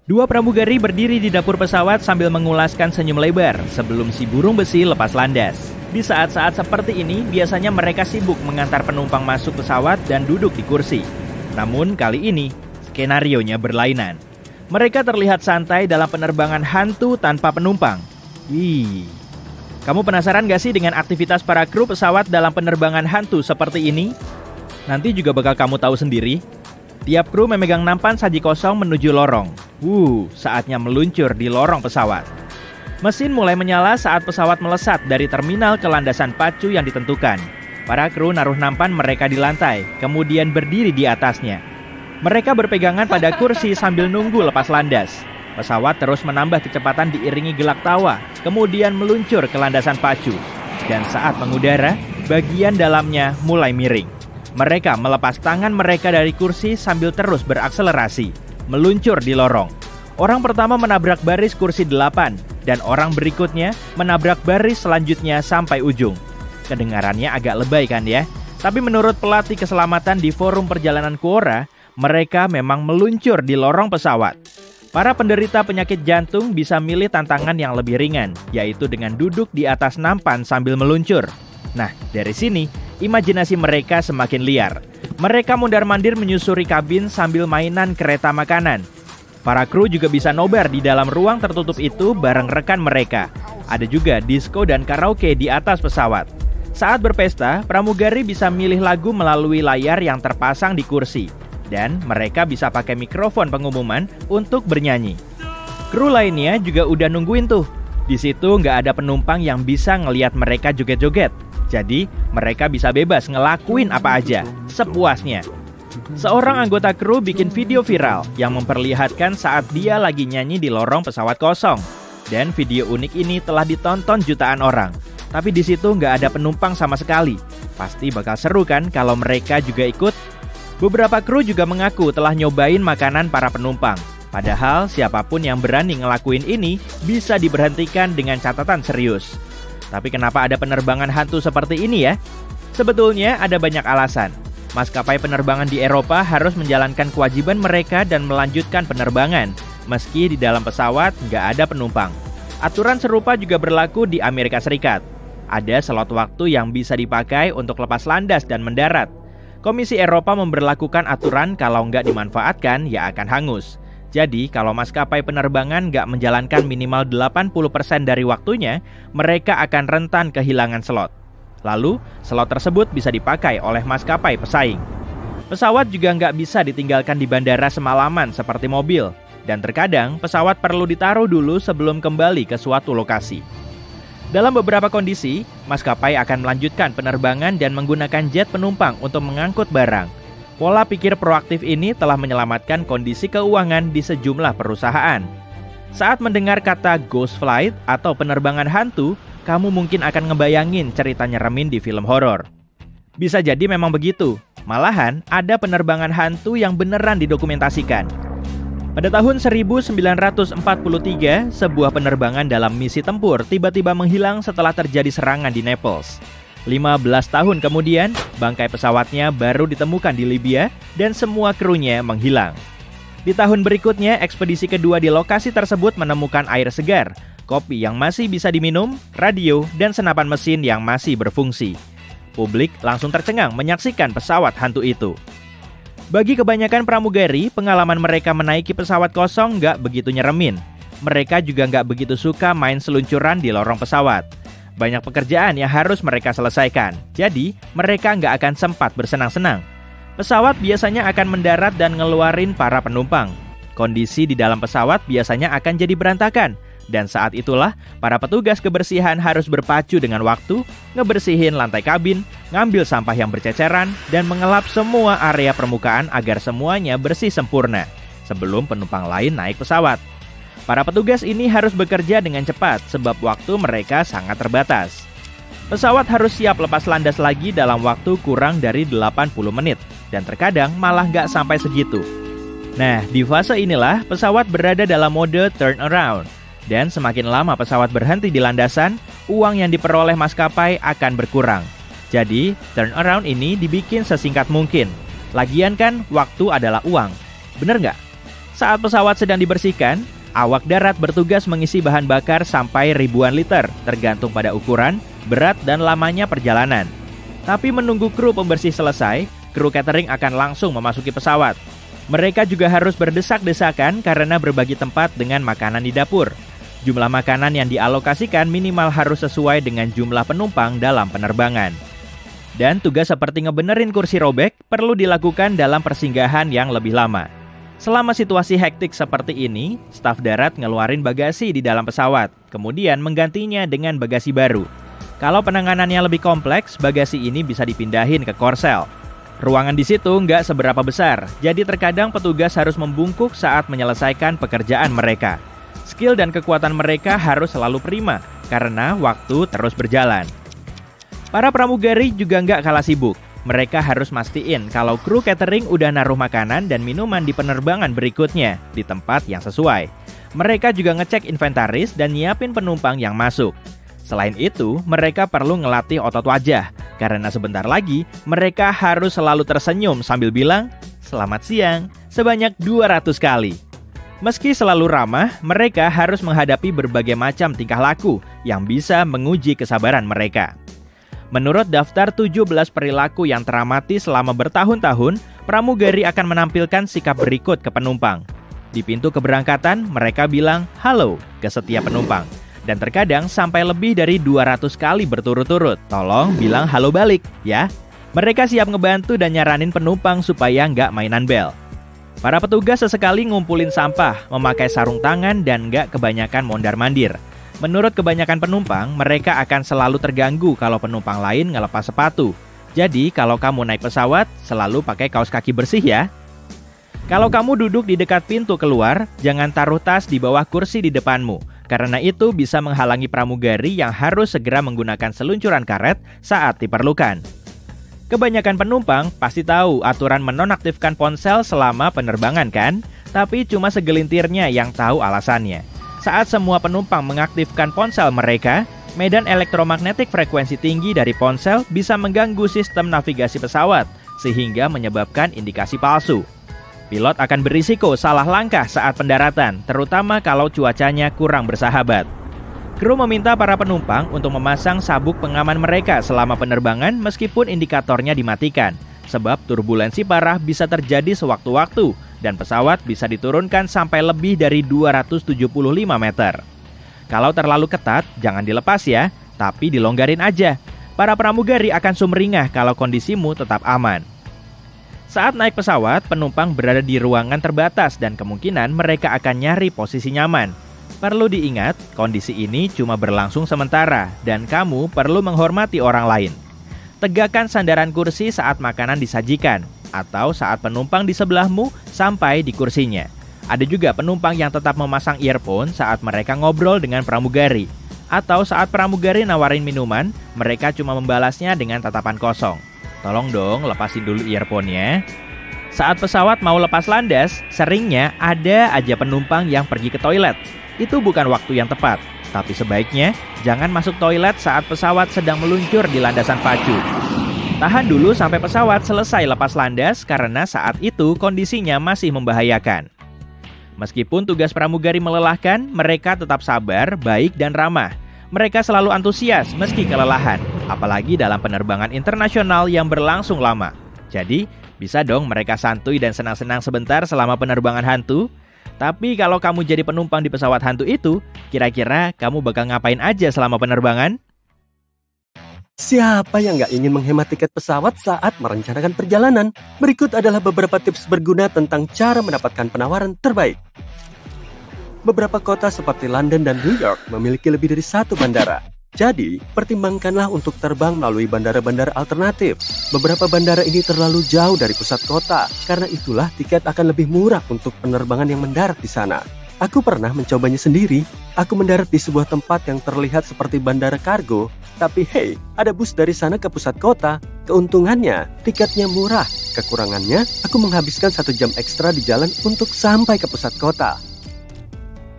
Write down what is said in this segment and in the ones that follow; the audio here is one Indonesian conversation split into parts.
Dua pramugari berdiri di dapur pesawat sambil mengulaskan senyum lebar sebelum si burung besi lepas landas. Di saat-saat seperti ini, biasanya mereka sibuk mengantar penumpang masuk pesawat dan duduk di kursi. Namun kali ini, skenarionya berlainan. Mereka terlihat santai dalam penerbangan hantu tanpa penumpang. Wih, kamu penasaran gak sih dengan aktivitas para kru pesawat dalam penerbangan hantu seperti ini? Nanti juga bakal kamu tahu sendiri. Tiap kru memegang nampan saji kosong menuju lorong. Saatnya meluncur di lorong pesawat. Mesin mulai menyala saat pesawat melesat dari terminal ke landasan pacu yang ditentukan. Para kru naruh nampan mereka di lantai, kemudian berdiri di atasnya. Mereka berpegangan pada kursi sambil nunggu lepas landas. Pesawat terus menambah kecepatan diiringi gelak tawa, kemudian meluncur ke landasan pacu. Dan saat mengudara, bagian dalamnya mulai miring. Mereka melepas tangan mereka dari kursi sambil terus berakselerasi, meluncur di lorong. Orang pertama menabrak baris kursi 8, dan orang berikutnya menabrak baris selanjutnya sampai ujung. Kedengarannya agak lebay kan ya? Tapi menurut pelatih keselamatan di forum perjalanan Quora, mereka memang meluncur di lorong pesawat. Para penderita penyakit jantung bisa milih tantangan yang lebih ringan, yaitu dengan duduk di atas nampan sambil meluncur. Nah, dari sini, imajinasi mereka semakin liar. Mereka mondar-mandir menyusuri kabin sambil mainan kereta makanan. Para kru juga bisa nobar di dalam ruang tertutup itu bareng rekan mereka. Ada juga disco dan karaoke di atas pesawat. Saat berpesta, pramugari bisa milih lagu melalui layar yang terpasang di kursi. Dan mereka bisa pakai mikrofon pengumuman untuk bernyanyi. Kru lainnya juga udah nungguin tuh. Di situ nggak ada penumpang yang bisa ngelihat mereka joget-joget. Jadi, mereka bisa bebas ngelakuin apa aja, sepuasnya. Seorang anggota kru bikin video viral yang memperlihatkan saat dia lagi nyanyi di lorong pesawat kosong. Dan video unik ini telah ditonton jutaan orang. Tapi di situ nggak ada penumpang sama sekali. Pasti bakal seru kan kalau mereka juga ikut? Beberapa kru juga mengaku telah nyobain makanan para penumpang. Padahal siapapun yang berani ngelakuin ini bisa diberhentikan dengan catatan serius. Tapi kenapa ada penerbangan hantu seperti ini ya? Sebetulnya ada banyak alasan. Maskapai penerbangan di Eropa harus menjalankan kewajiban mereka dan melanjutkan penerbangan, meski di dalam pesawat nggak ada penumpang. Aturan serupa juga berlaku di Amerika Serikat. Ada slot waktu yang bisa dipakai untuk lepas landas dan mendarat. Komisi Eropa memberlakukan aturan kalau nggak dimanfaatkan, ya akan hangus. Jadi, kalau maskapai penerbangan nggak menjalankan minimal 80% dari waktunya, mereka akan rentan kehilangan slot. Lalu, slot tersebut bisa dipakai oleh maskapai pesaing. Pesawat juga nggak bisa ditinggalkan di bandara semalaman seperti mobil. Dan terkadang, pesawat perlu ditaruh dulu sebelum kembali ke suatu lokasi. Dalam beberapa kondisi, maskapai akan melanjutkan penerbangan dan menggunakan jet penumpang untuk mengangkut barang. Pola pikir proaktif ini telah menyelamatkan kondisi keuangan di sejumlah perusahaan. Saat mendengar kata ghost flight atau penerbangan hantu, kamu mungkin akan ngebayangin cerita nyeremin di film horor. Bisa jadi memang begitu. Malahan, ada penerbangan hantu yang beneran didokumentasikan. Pada tahun 1943, sebuah penerbangan dalam misi tempur tiba-tiba menghilang setelah terjadi serangan di Naples. 15 tahun kemudian, bangkai pesawatnya baru ditemukan di Libya dan semua krunya menghilang. Di tahun berikutnya, ekspedisi kedua di lokasi tersebut menemukan air segar, kopi yang masih bisa diminum, radio, dan senapan mesin yang masih berfungsi. Publik langsung tercengang menyaksikan pesawat hantu itu. Bagi kebanyakan pramugari, pengalaman mereka menaiki pesawat kosong nggak begitu nyeremin. Mereka juga nggak begitu suka main seluncuran di lorong pesawat. Banyak pekerjaan yang harus mereka selesaikan, jadi mereka nggak akan sempat bersenang-senang. Pesawat biasanya akan mendarat dan ngeluarin para penumpang. Kondisi di dalam pesawat biasanya akan jadi berantakan, dan saat itulah para petugas kebersihan harus berpacu dengan waktu, ngebersihin lantai kabin, ngambil sampah yang berceceran, dan mengelap semua area permukaan agar semuanya bersih sempurna, sebelum penumpang lain naik pesawat. Para petugas ini harus bekerja dengan cepat sebab waktu mereka sangat terbatas. Pesawat harus siap lepas landas lagi dalam waktu kurang dari 80 menit dan terkadang malah nggak sampai segitu. Nah, di fase inilah pesawat berada dalam mode turnaround dan semakin lama pesawat berhenti di landasan, uang yang diperoleh maskapai akan berkurang. Jadi, turnaround ini dibikin sesingkat mungkin. Lagian kan waktu adalah uang. Bener nggak? Saat pesawat sedang dibersihkan, awak darat bertugas mengisi bahan bakar sampai ribuan liter, tergantung pada ukuran, berat, dan lamanya perjalanan. Tapi menunggu kru pembersih selesai, kru catering akan langsung memasuki pesawat. Mereka juga harus berdesak-desakan karena berbagi tempat dengan makanan di dapur. Jumlah makanan yang dialokasikan minimal harus sesuai dengan jumlah penumpang dalam penerbangan. Dan tugas seperti ngebenerin kursi robek perlu dilakukan dalam persinggahan yang lebih lama. Selama situasi hektik seperti ini, staf darat ngeluarin bagasi di dalam pesawat, kemudian menggantinya dengan bagasi baru. Kalau penanganannya lebih kompleks, bagasi ini bisa dipindahin ke korsel. Ruangan di situ nggak seberapa besar, jadi terkadang petugas harus membungkuk saat menyelesaikan pekerjaan mereka. Skill dan kekuatan mereka harus selalu prima, karena waktu terus berjalan. Para pramugari juga nggak kalah sibuk. Mereka harus mastiin kalau kru catering udah naruh makanan dan minuman di penerbangan berikutnya di tempat yang sesuai. Mereka juga ngecek inventaris dan nyiapin penumpang yang masuk. Selain itu, mereka perlu ngelatih otot wajah, karena sebentar lagi mereka harus selalu tersenyum sambil bilang, "Selamat siang," sebanyak 200 kali. Meski selalu ramah, mereka harus menghadapi berbagai macam tingkah laku yang bisa menguji kesabaran mereka. Menurut daftar 17 perilaku yang teramati selama bertahun-tahun, pramugari akan menampilkan sikap berikut ke penumpang. Di pintu keberangkatan, mereka bilang halo ke setiap penumpang. Dan terkadang sampai lebih dari 200 kali berturut-turut. Tolong bilang halo balik, ya. Mereka siap ngebantu dan nyaranin penumpang supaya nggak mainan bel. Para petugas sesekali ngumpulin sampah, memakai sarung tangan, dan nggak kebanyakan mondar-mandir. Menurut kebanyakan penumpang, mereka akan selalu terganggu kalau penumpang lain ngelepas sepatu. Jadi, kalau kamu naik pesawat, selalu pakai kaos kaki bersih ya. Kalau kamu duduk di dekat pintu keluar, jangan taruh tas di bawah kursi di depanmu, karena itu bisa menghalangi pramugari yang harus segera menggunakan seluncuran karet saat diperlukan. Kebanyakan penumpang pasti tahu aturan menonaktifkan ponsel selama penerbangan kan? Tapi cuma segelintirnya yang tahu alasannya. Saat semua penumpang mengaktifkan ponsel mereka, medan elektromagnetik frekuensi tinggi dari ponsel bisa mengganggu sistem navigasi pesawat, sehingga menyebabkan indikasi palsu. Pilot akan berisiko salah langkah saat pendaratan, terutama kalau cuacanya kurang bersahabat. Kru meminta para penumpang untuk memasang sabuk pengaman mereka selama penerbangan meskipun indikatornya dimatikan, sebab turbulensi parah bisa terjadi sewaktu-waktu, dan pesawat bisa diturunkan sampai lebih dari 275 meter. Kalau terlalu ketat, jangan dilepas ya, tapi dilonggarin aja. Para pramugari akan sumringah kalau kondisimu tetap aman. Saat naik pesawat, penumpang berada di ruangan terbatas dan kemungkinan mereka akan nyari posisi nyaman. Perlu diingat, kondisi ini cuma berlangsung sementara dan kamu perlu menghormati orang lain. Tegakkan sandaran kursi saat makanan disajikan, atau saat penumpang di sebelahmu sampai di kursinya. Ada juga penumpang yang tetap memasang earphone saat mereka ngobrol dengan pramugari. Atau saat pramugari nawarin minuman, mereka cuma membalasnya dengan tatapan kosong. Tolong dong lepasin dulu earphone-nya. Saat pesawat mau lepas landas, seringnya ada aja penumpang yang pergi ke toilet. Itu bukan waktu yang tepat, tapi sebaiknya jangan masuk toilet saat pesawat sedang meluncur di landasan pacu. Tahan dulu sampai pesawat selesai lepas landas karena saat itu kondisinya masih membahayakan. Meskipun tugas pramugari melelahkan, mereka tetap sabar, baik, dan ramah. Mereka selalu antusias meski kelelahan, apalagi dalam penerbangan internasional yang berlangsung lama. Jadi, bisa dong mereka santuy dan senang-senang sebentar selama penerbangan hantu. Tapi kalau kamu jadi penumpang di pesawat hantu itu, kira-kira kamu bakal ngapain aja selama penerbangan? Siapa yang nggak ingin menghemat tiket pesawat saat merencanakan perjalanan? Berikut adalah beberapa tips berguna tentang cara mendapatkan penawaran terbaik. Beberapa kota seperti London dan New York memiliki lebih dari satu bandara. Jadi, pertimbangkanlah untuk terbang melalui bandara-bandara alternatif. Beberapa bandara ini terlalu jauh dari pusat kota, karena itulah tiket akan lebih murah untuk penerbangan yang mendarat di sana. Aku pernah mencobanya sendiri. Aku mendarat di sebuah tempat yang terlihat seperti bandara kargo, tapi hey, ada bus dari sana ke pusat kota. Keuntungannya, tiketnya murah. Kekurangannya, aku menghabiskan 1 jam ekstra di jalan untuk sampai ke pusat kota.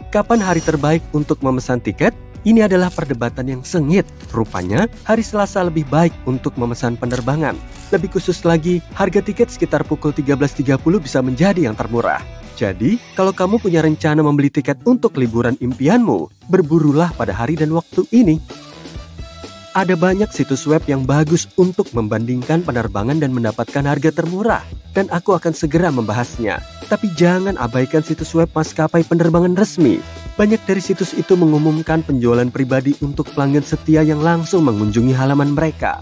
Kapan hari terbaik untuk memesan tiket? Ini adalah perdebatan yang sengit. Rupanya, hari Selasa lebih baik untuk memesan penerbangan. Lebih khusus lagi, harga tiket sekitar pukul 13.30 bisa menjadi yang termurah. Jadi, kalau kamu punya rencana membeli tiket untuk liburan impianmu, berburulah pada hari dan waktu ini. Ada banyak situs web yang bagus untuk membandingkan penerbangan dan mendapatkan harga termurah, dan aku akan segera membahasnya. Tapi jangan abaikan situs web maskapai penerbangan resmi. Banyak dari situs itu mengumumkan penjualan pribadi untuk pelanggan setia yang langsung mengunjungi halaman mereka.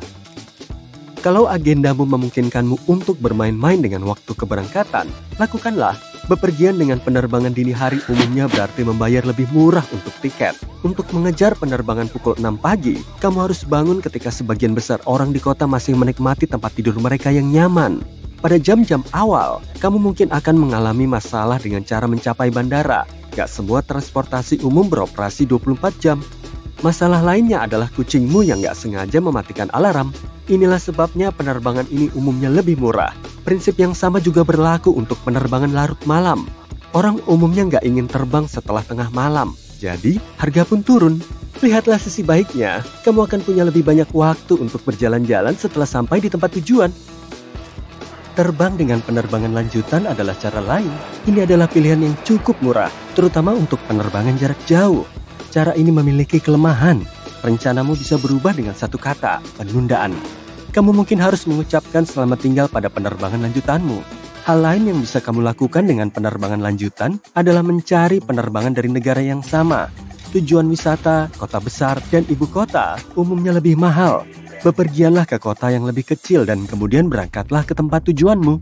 Kalau agendamu memungkinkanmu untuk bermain-main dengan waktu keberangkatan, lakukanlah. Bepergian dengan penerbangan dini hari umumnya berarti membayar lebih murah untuk tiket. Untuk mengejar penerbangan pukul 6 pagi, kamu harus bangun ketika sebagian besar orang di kota masih menikmati tempat tidur mereka yang nyaman. Pada jam-jam awal, kamu mungkin akan mengalami masalah dengan cara mencapai bandara. Gak semua transportasi umum beroperasi 24 jam. Masalah lainnya adalah kucingmu yang gak sengaja mematikan alarm. Inilah sebabnya penerbangan ini umumnya lebih murah. Prinsip yang sama juga berlaku untuk penerbangan larut malam. Orang umumnya nggak ingin terbang setelah tengah malam, jadi harga pun turun. Lihatlah sisi baiknya, kamu akan punya lebih banyak waktu untuk berjalan-jalan setelah sampai di tempat tujuan. Terbang dengan penerbangan lanjutan adalah cara lain. Ini adalah pilihan yang cukup murah, terutama untuk penerbangan jarak jauh. Cara ini memiliki kelemahan. Rencanamu bisa berubah dengan satu kata, penundaan. Kamu mungkin harus mengucapkan selamat tinggal pada penerbangan lanjutanmu. Hal lain yang bisa kamu lakukan dengan penerbangan lanjutan adalah mencari penerbangan dari negara yang sama. Tujuan wisata, kota besar, dan ibu kota umumnya lebih mahal. Bepergianlah ke kota yang lebih kecil dan kemudian berangkatlah ke tempat tujuanmu.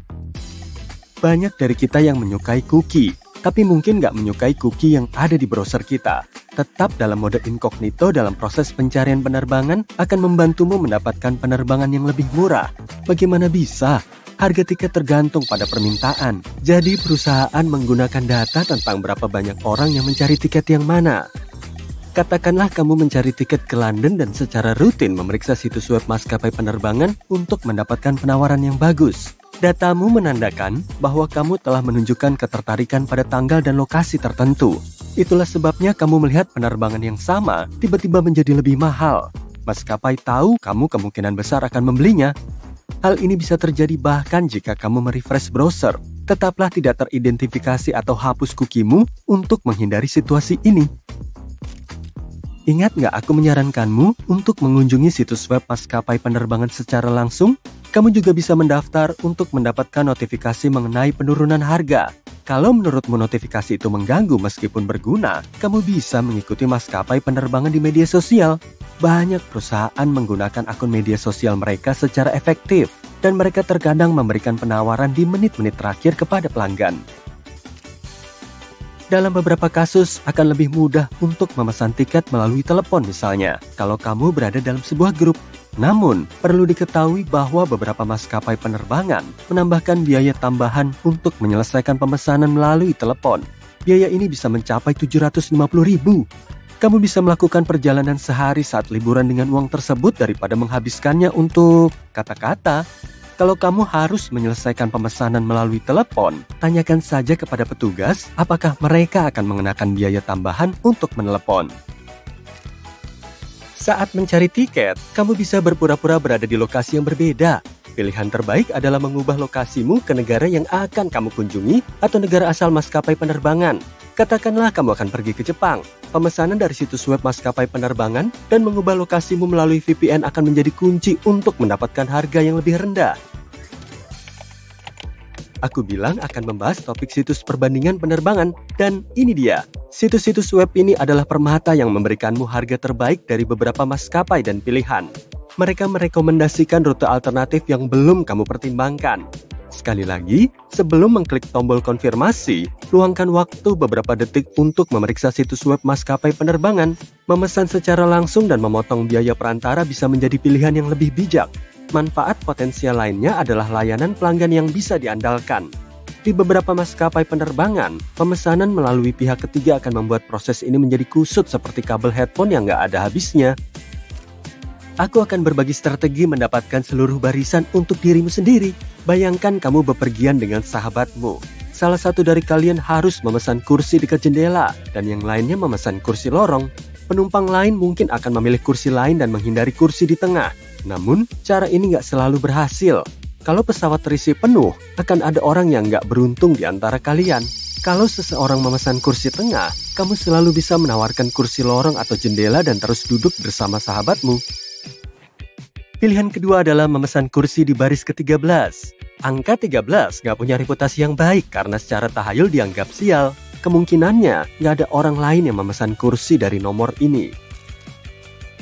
Banyak dari kita yang menyukai cookie, tapi mungkin nggak menyukai cookie yang ada di browser kita. Tetap dalam mode incognito dalam proses pencarian penerbangan akan membantumu mendapatkan penerbangan yang lebih murah. Bagaimana bisa? Harga tiket tergantung pada permintaan. Jadi perusahaan menggunakan data tentang berapa banyak orang yang mencari tiket yang mana. Katakanlah kamu mencari tiket ke London dan secara rutin memeriksa situs web maskapai penerbangan untuk mendapatkan penawaran yang bagus. Datamu menandakan bahwa kamu telah menunjukkan ketertarikan pada tanggal dan lokasi tertentu. Itulah sebabnya kamu melihat penerbangan yang sama tiba-tiba menjadi lebih mahal. Maskapai tahu kamu kemungkinan besar akan membelinya. Hal ini bisa terjadi bahkan jika kamu merefresh browser. Tetaplah tidak teridentifikasi atau hapus cookiemu untuk menghindari situasi ini. Ingat nggak aku menyarankanmu untuk mengunjungi situs web maskapai penerbangan secara langsung? Kamu juga bisa mendaftar untuk mendapatkan notifikasi mengenai penurunan harga. Kalau menurutmu notifikasi itu mengganggu meskipun berguna, kamu bisa mengikuti maskapai penerbangan di media sosial. Banyak perusahaan menggunakan akun media sosial mereka secara efektif, dan mereka terkadang memberikan penawaran di menit-menit terakhir kepada pelanggan. Dalam beberapa kasus, akan lebih mudah untuk memesan tiket melalui telepon misalnya, kalau kamu berada dalam sebuah grup. Namun, perlu diketahui bahwa beberapa maskapai penerbangan menambahkan biaya tambahan untuk menyelesaikan pemesanan melalui telepon. Biaya ini bisa mencapai 750.000. Kamu bisa melakukan perjalanan sehari saat liburan dengan uang tersebut daripada menghabiskannya untuk kata-kata. Kalau kamu harus menyelesaikan pemesanan melalui telepon, tanyakan saja kepada petugas apakah mereka akan mengenakan biaya tambahan untuk menelepon. Saat mencari tiket, kamu bisa berpura-pura berada di lokasi yang berbeda. Pilihan terbaik adalah mengubah lokasimu ke negara yang akan kamu kunjungi atau negara asal maskapai penerbangan. Katakanlah kamu akan pergi ke Jepang. Pemesanan dari situs web maskapai penerbangan dan mengubah lokasimu melalui VPN akan menjadi kunci untuk mendapatkan harga yang lebih rendah. Aku bilang akan membahas topik situs perbandingan penerbangan, dan ini dia. Situs-situs web ini adalah permata yang memberikanmu harga terbaik dari beberapa maskapai dan pilihan. Mereka merekomendasikan rute alternatif yang belum kamu pertimbangkan. Sekali lagi, sebelum mengklik tombol konfirmasi, luangkan waktu beberapa detik untuk memeriksa situs web maskapai penerbangan. Memesan secara langsung dan memotong biaya perantara bisa menjadi pilihan yang lebih bijak. Manfaat potensial lainnya adalah layanan pelanggan yang bisa diandalkan. Di beberapa maskapai penerbangan, pemesanan melalui pihak ketiga akan membuat proses ini menjadi kusut seperti kabel headphone yang nggak ada habisnya. Aku akan berbagi strategi mendapatkan seluruh barisan untuk dirimu sendiri. Bayangkan kamu bepergian dengan sahabatmu. Salah satu dari kalian harus memesan kursi dekat jendela, dan yang lainnya memesan kursi lorong. Penumpang lain mungkin akan memilih kursi lain dan menghindari kursi di tengah. Namun, cara ini nggak selalu berhasil. Kalau pesawat terisi penuh, akan ada orang yang nggak beruntung di antara kalian. Kalau seseorang memesan kursi tengah, kamu selalu bisa menawarkan kursi lorong atau jendela dan terus duduk bersama sahabatmu. Pilihan kedua adalah memesan kursi di baris ke-13. Angka 13 nggak punya reputasi yang baik karena secara tahayul dianggap sial. Kemungkinannya nggak ada orang lain yang memesan kursi dari nomor ini.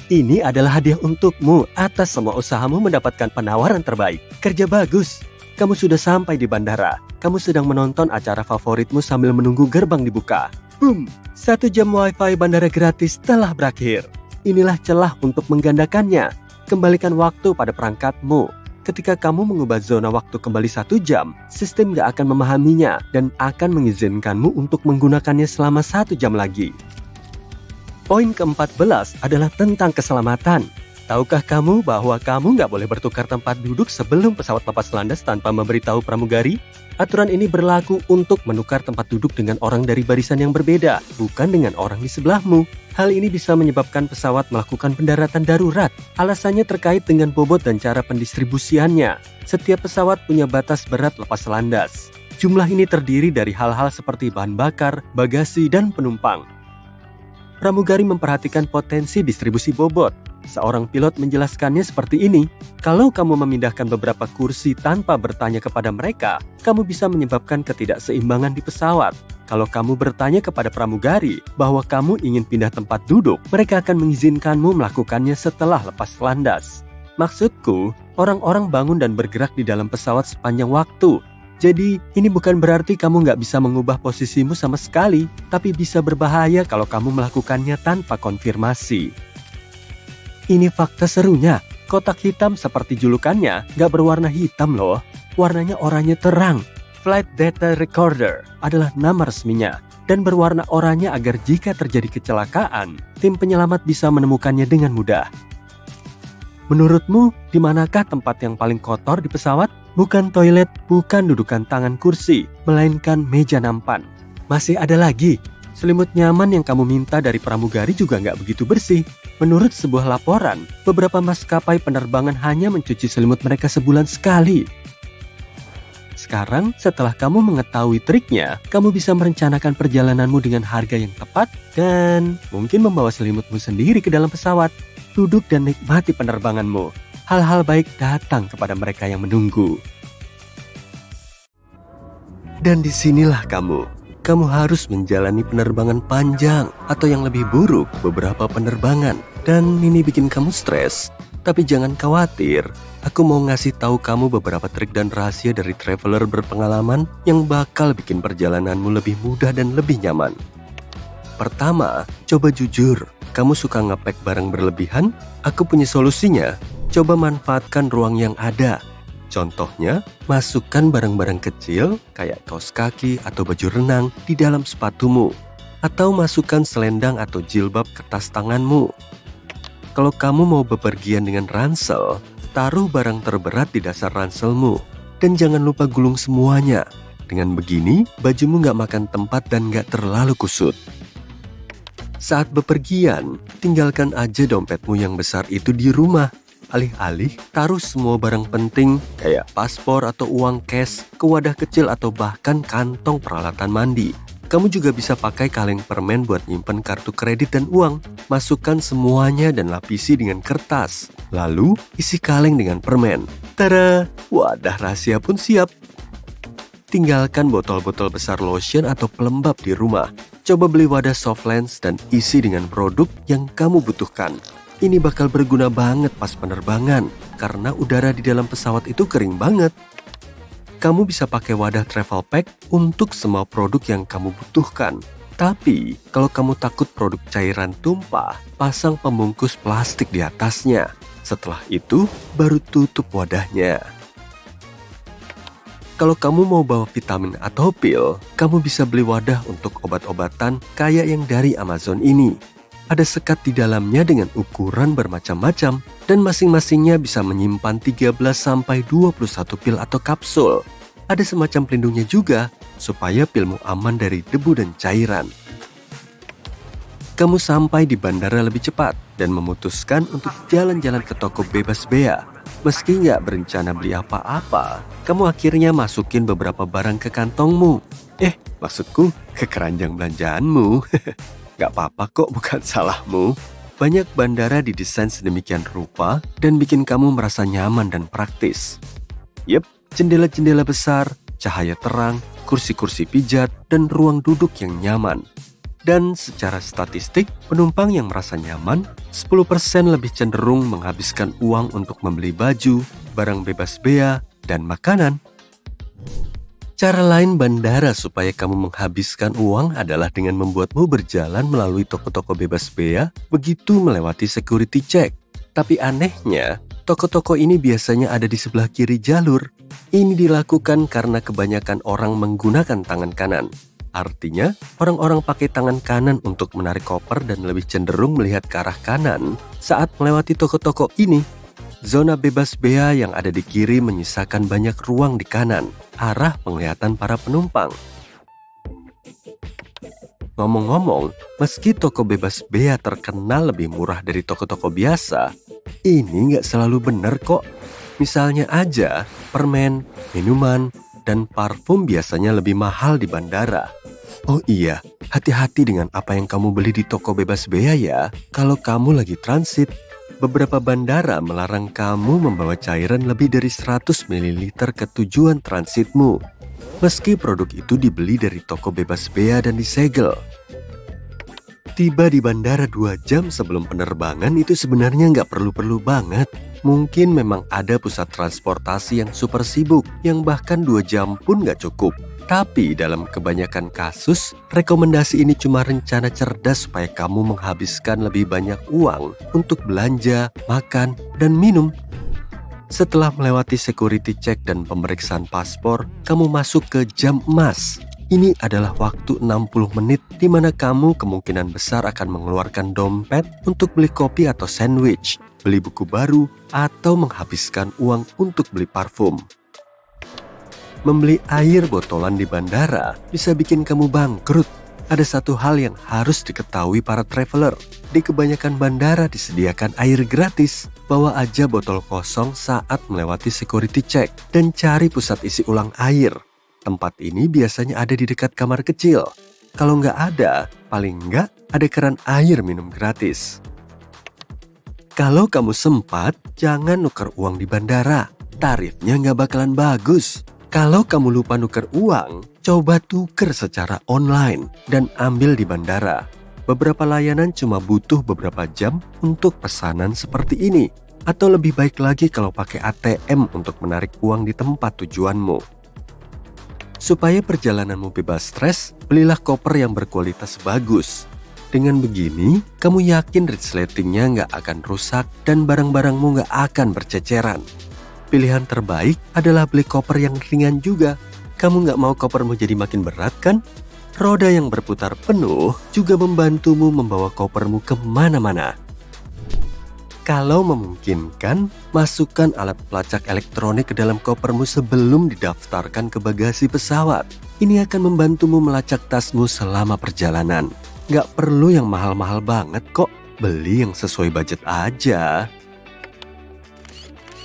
Ini adalah hadiah untukmu atas semua usahamu mendapatkan penawaran terbaik. Kerja bagus. Kamu sudah sampai di bandara. Kamu sedang menonton acara favoritmu sambil menunggu gerbang dibuka. Boom! 1 jam wifi bandara gratis telah berakhir. Inilah celah untuk menggandakannya. Kembalikan waktu pada perangkatmu. Ketika kamu mengubah zona waktu kembali 1 jam, sistem gak akan memahaminya dan akan mengizinkanmu untuk menggunakannya selama 1 jam lagi. Poin ke-14 adalah tentang keselamatan. Tahukah kamu bahwa kamu nggak boleh bertukar tempat duduk sebelum pesawat lepas landas tanpa memberitahu pramugari? Aturan ini berlaku untuk menukar tempat duduk dengan orang dari barisan yang berbeda, bukan dengan orang di sebelahmu. Hal ini bisa menyebabkan pesawat melakukan pendaratan darurat. Alasannya terkait dengan bobot dan cara pendistribusiannya. Setiap pesawat punya batas berat lepas landas. Jumlah ini terdiri dari hal-hal seperti bahan bakar, bagasi, dan penumpang. Pramugari memperhatikan potensi distribusi bobot. Seorang pilot menjelaskannya seperti ini, kalau kamu memindahkan beberapa kursi tanpa bertanya kepada mereka, kamu bisa menyebabkan ketidakseimbangan di pesawat. Kalau kamu bertanya kepada pramugari bahwa kamu ingin pindah tempat duduk, mereka akan mengizinkanmu melakukannya setelah lepas landas. Maksudku, orang-orang bangun dan bergerak di dalam pesawat sepanjang waktu. Jadi, ini bukan berarti kamu nggak bisa mengubah posisimu sama sekali, tapi bisa berbahaya kalau kamu melakukannya tanpa konfirmasi. Ini fakta serunya, kotak hitam seperti julukannya nggak berwarna hitam loh, warnanya oranye terang. Flight Data Recorder adalah nama resminya dan berwarna oranye agar jika terjadi kecelakaan, tim penyelamat bisa menemukannya dengan mudah. Menurutmu, di manakah tempat yang paling kotor di pesawat? Bukan toilet, bukan dudukan tangan kursi, melainkan meja nampan. Masih ada lagi, selimut nyaman yang kamu minta dari pramugari juga nggak begitu bersih. Menurut sebuah laporan, beberapa maskapai penerbangan hanya mencuci selimut mereka sebulan sekali. Sekarang, setelah kamu mengetahui triknya, kamu bisa merencanakan perjalananmu dengan harga yang tepat dan mungkin membawa selimutmu sendiri ke dalam pesawat. Duduk dan nikmati penerbanganmu. Hal-hal baik datang kepada mereka yang menunggu. Dan disinilah kamu. Kamu harus menjalani penerbangan panjang atau yang lebih buruk beberapa penerbangan. Dan ini bikin kamu stres. Tapi jangan khawatir, aku mau ngasih tahu kamu beberapa trik dan rahasia dari traveler berpengalaman yang bakal bikin perjalananmu lebih mudah dan lebih nyaman. Pertama, coba jujur. Kamu suka ngepack barang berlebihan? Aku punya solusinya. Coba manfaatkan ruang yang ada. Contohnya, masukkan barang-barang kecil kayak kaos kaki atau baju renang di dalam sepatumu. Atau masukkan selendang atau jilbab ke tas tanganmu. Kalau kamu mau bepergian dengan ransel, taruh barang terberat di dasar ranselmu. Dan jangan lupa gulung semuanya. Dengan begini, bajumu nggak makan tempat dan nggak terlalu kusut. Saat bepergian, tinggalkan aja dompetmu yang besar itu di rumah. Alih-alih, taruh semua barang penting kayak paspor atau uang cash ke wadah kecil atau bahkan kantong peralatan mandi. Kamu juga bisa pakai kaleng permen buat nyimpen kartu kredit dan uang. Masukkan semuanya dan lapisi dengan kertas. Lalu, isi kaleng dengan permen. Tada! Wadah rahasia pun siap. Tinggalkan botol-botol besar lotion atau pelembab di rumah. Coba beli wadah soft lens dan isi dengan produk yang kamu butuhkan. Ini bakal berguna banget pas penerbangan, karena udara di dalam pesawat itu kering banget. Kamu bisa pakai wadah travel pack untuk semua produk yang kamu butuhkan. Tapi, kalau kamu takut produk cairan tumpah, pasang pembungkus plastik di atasnya. Setelah itu, baru tutup wadahnya. Kalau kamu mau bawa vitamin atau pil, kamu bisa beli wadah untuk obat-obatan kayak yang dari Amazon ini. Ada sekat di dalamnya dengan ukuran bermacam-macam dan masing-masingnya bisa menyimpan 13-21 pil atau kapsul. Ada semacam pelindungnya juga supaya pilmu aman dari debu dan cairan. Kamu sampai di bandara lebih cepat dan memutuskan untuk jalan-jalan ke toko bebas bea. Meski nggak berencana beli apa-apa, kamu akhirnya masukin beberapa barang ke kantongmu. Maksudku ke keranjang belanjaanmu. Gak apa-apa kok, bukan salahmu. Banyak bandara didesain sedemikian rupa dan bikin kamu merasa nyaman dan praktis. Yep, jendela-jendela besar, cahaya terang, kursi-kursi pijat, dan ruang duduk yang nyaman. Dan secara statistik, penumpang yang merasa nyaman 10% lebih cenderung menghabiskan uang untuk membeli baju, barang bebas bea, dan makanan. Cara lain bandara supaya kamu menghabiskan uang adalah dengan membuatmu berjalan melalui toko-toko bebas bea begitu melewati security check. Tapi anehnya, toko-toko ini biasanya ada di sebelah kiri jalur. Ini dilakukan karena kebanyakan orang menggunakan tangan kanan. Artinya, orang-orang pakai tangan kanan untuk menarik koper dan lebih cenderung melihat ke arah kanan saat melewati toko-toko ini. Zona bebas bea yang ada di kiri menyisakan banyak ruang di kanan, arah penglihatan para penumpang. Ngomong-ngomong, meski toko bebas bea terkenal lebih murah dari toko-toko biasa, ini nggak selalu benar kok. Misalnya aja, permen, minuman, dan parfum biasanya lebih mahal di bandara. Oh iya, hati-hati dengan apa yang kamu beli di toko bebas bea ya, kalau kamu lagi transit. Beberapa bandara melarang kamu membawa cairan lebih dari 100 ml ke tujuan transitmu, meski produk itu dibeli dari toko bebas bea dan disegel. Tiba di bandara 2 jam sebelum penerbangan itu sebenarnya nggak perlu-perlu banget. Mungkin memang ada pusat transportasi yang super sibuk, yang bahkan 2 jam pun nggak cukup. Tapi dalam kebanyakan kasus, rekomendasi ini cuma rencana cerdas supaya kamu menghabiskan lebih banyak uang untuk belanja, makan, dan minum. Setelah melewati security check dan pemeriksaan paspor, kamu masuk ke jam emas. Ini adalah waktu 60 menit di mana kamu kemungkinan besar akan mengeluarkan dompet untuk beli kopi atau sandwich, beli buku baru, atau menghabiskan uang untuk beli parfum. Membeli air botolan di bandara bisa bikin kamu bangkrut. Ada satu hal yang harus diketahui para traveler. Di kebanyakan bandara disediakan air gratis. Bawa aja botol kosong saat melewati security check dan cari pusat isi ulang air. Tempat ini biasanya ada di dekat kamar kecil. Kalau nggak ada, paling nggak ada keran air minum gratis. Kalau kamu sempat, jangan nuker uang di bandara. Tarifnya nggak bakalan bagus. Kalau kamu lupa nuker uang, coba tuker secara online dan ambil di bandara. Beberapa layanan cuma butuh beberapa jam untuk pesanan seperti ini. Atau lebih baik lagi kalau pakai ATM untuk menarik uang di tempat tujuanmu. Supaya perjalananmu bebas stres, belilah koper yang berkualitas bagus. Dengan begini, kamu yakin resletingnya nggak akan rusak dan barang-barangmu nggak akan berceceran. Pilihan terbaik adalah beli koper yang ringan juga. Kamu nggak mau kopermu jadi makin berat kan? Roda yang berputar penuh juga membantumu membawa kopermu kemana-mana. Kalau memungkinkan, masukkan alat pelacak elektronik ke dalam kopermu sebelum didaftarkan ke bagasi pesawat. Ini akan membantumu melacak tasmu selama perjalanan. Nggak perlu yang mahal-mahal banget kok, beli yang sesuai budget aja.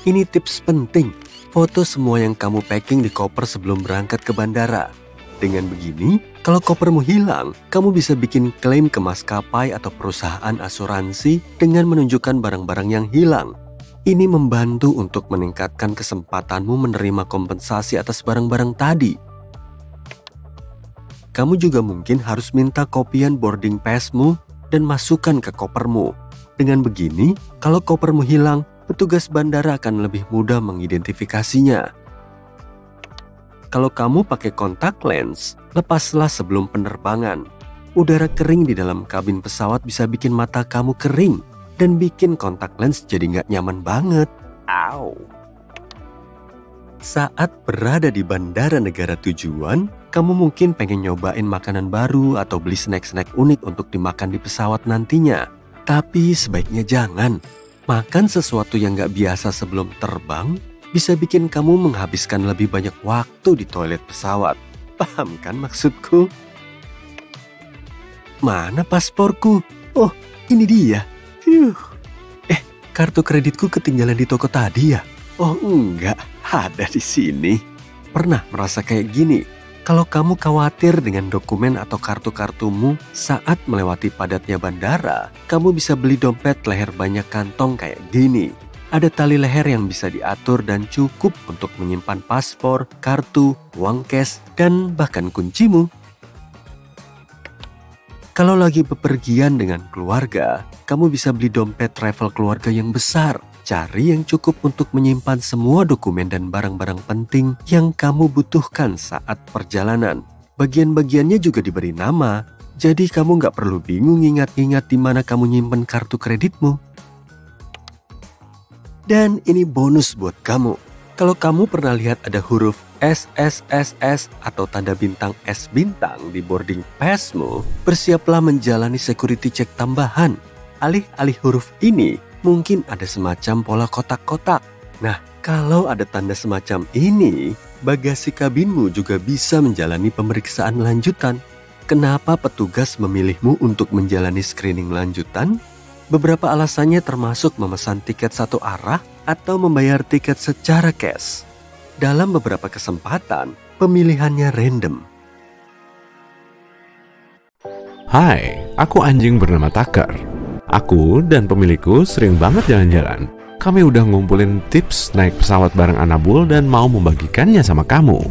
Ini tips penting, foto semua yang kamu packing di koper sebelum berangkat ke bandara. Dengan begini, kalau kopermu hilang, kamu bisa bikin klaim ke maskapai atau perusahaan asuransi dengan menunjukkan barang-barang yang hilang. Ini membantu untuk meningkatkan kesempatanmu menerima kompensasi atas barang-barang tadi. Kamu juga mungkin harus minta kopian boarding pass-mu dan masukkan ke kopermu. Dengan begini, kalau kopermu hilang, petugas bandara akan lebih mudah mengidentifikasinya. Kalau kamu pakai kontak lens, lepaslah sebelum penerbangan. Udara kering di dalam kabin pesawat bisa bikin mata kamu kering dan bikin kontak lens jadi nggak nyaman banget. Au! Saat berada di bandara negara tujuan, kamu mungkin pengen nyobain makanan baru atau beli snack-snack unik untuk dimakan di pesawat nantinya. Tapi sebaiknya jangan. Makan sesuatu yang gak biasa sebelum terbang bisa bikin kamu menghabiskan lebih banyak waktu di toilet pesawat. Paham kan maksudku? Mana pasporku? Oh, ini dia. Kartu kreditku ketinggalan di toko tadi ya? Oh enggak, ada di sini. Pernah merasa kayak gini? Kalau kamu khawatir dengan dokumen atau kartu-kartumu saat melewati padatnya bandara, kamu bisa beli dompet leher banyak kantong kayak gini. Ada tali leher yang bisa diatur dan cukup untuk menyimpan paspor, kartu, uang cash, dan bahkan kuncimu. Kalau lagi bepergian dengan keluarga, kamu bisa beli dompet travel keluarga yang besar. Cari yang cukup untuk menyimpan semua dokumen dan barang-barang penting yang kamu butuhkan saat perjalanan. Bagian-bagiannya juga diberi nama, jadi kamu nggak perlu bingung ingat-ingat di mana kamu nyimpen kartu kreditmu. Dan ini bonus buat kamu. Kalau kamu pernah lihat ada huruf SSSS atau tanda bintang S bintang di boarding passmu, bersiaplah menjalani security check tambahan. Alih-alih huruf ini, mungkin ada semacam pola kotak-kotak. Nah, kalau ada tanda semacam ini, bagasi kabinmu juga bisa menjalani pemeriksaan lanjutan. Kenapa petugas memilihmu untuk menjalani screening lanjutan? Beberapa alasannya termasuk memesan tiket satu arah atau membayar tiket secara cash. Dalam beberapa kesempatan, pemilihannya random. Hai, aku anjing bernama Tucker. Aku dan pemilikku sering banget jalan-jalan. Kami udah ngumpulin tips naik pesawat bareng Anabul dan mau membagikannya sama kamu.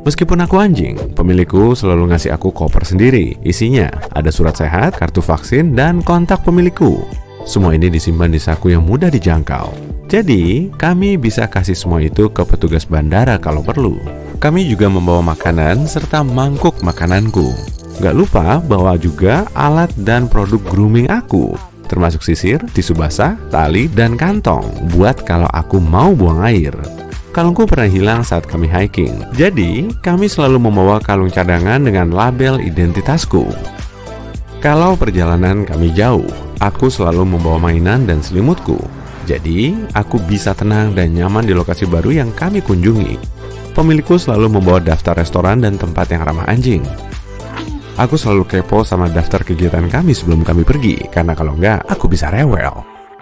Meskipun aku anjing, pemilikku selalu ngasih aku koper sendiri. Isinya ada surat sehat, kartu vaksin, dan kontak pemilikku. Semua ini disimpan di saku yang mudah dijangkau. Jadi, kami bisa kasih semua itu ke petugas bandara kalau perlu. Kami juga membawa makanan serta mangkuk makananku. Gak lupa bawa juga alat dan produk grooming aku, termasuk sisir, tisu basah, tali, dan kantong buat kalau aku mau buang air. Kalungku pernah hilang saat kami hiking, jadi kami selalu membawa kalung cadangan dengan label identitasku. Kalau perjalanan kami jauh, aku selalu membawa mainan dan selimutku. Jadi, aku bisa tenang dan nyaman di lokasi baru yang kami kunjungi. Pemilikku selalu membawa daftar restoran dan tempat yang ramah anjing. Aku selalu kepo sama daftar kegiatan kami sebelum kami pergi, karena kalau enggak, aku bisa rewel.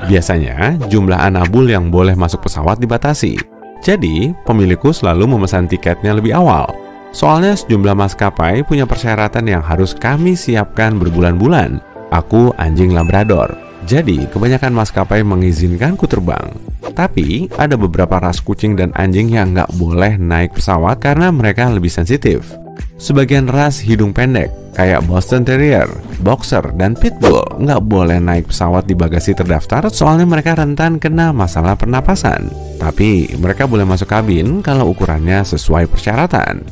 Biasanya, jumlah Anabul yang boleh masuk pesawat dibatasi. Jadi, pemilikku selalu memesan tiketnya lebih awal. Soalnya sejumlah maskapai punya persyaratan yang harus kami siapkan berbulan-bulan. Aku anjing Labrador, jadi kebanyakan maskapai mengizinkanku terbang. Tapi, ada beberapa ras kucing dan anjing yang nggak boleh naik pesawat karena mereka lebih sensitif. Sebagian ras hidung pendek, kayak Boston Terrier, Boxer, dan Pitbull, nggak boleh naik pesawat di bagasi terdaftar soalnya mereka rentan kena masalah pernapasan. Tapi, mereka boleh masuk kabin kalau ukurannya sesuai persyaratan.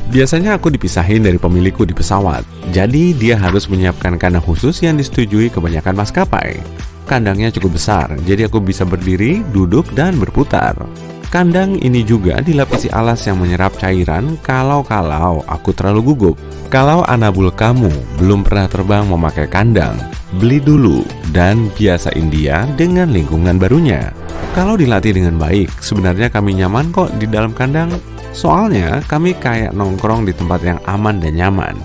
Biasanya aku dipisahin dari pemilikku di pesawat, jadi dia harus menyiapkan kandang khusus yang disetujui kebanyakan maskapai. Kandangnya cukup besar, jadi aku bisa berdiri, duduk, dan berputar. Kandang ini juga dilapisi alas yang menyerap cairan kalau aku terlalu gugup. Kalau Anabul kamu belum pernah terbang memakai kandang, beli dulu dan biasain dia dengan lingkungan barunya. Kalau dilatih dengan baik, sebenarnya kami nyaman kok di dalam kandang. Soalnya kami kayak nongkrong di tempat yang aman dan nyaman.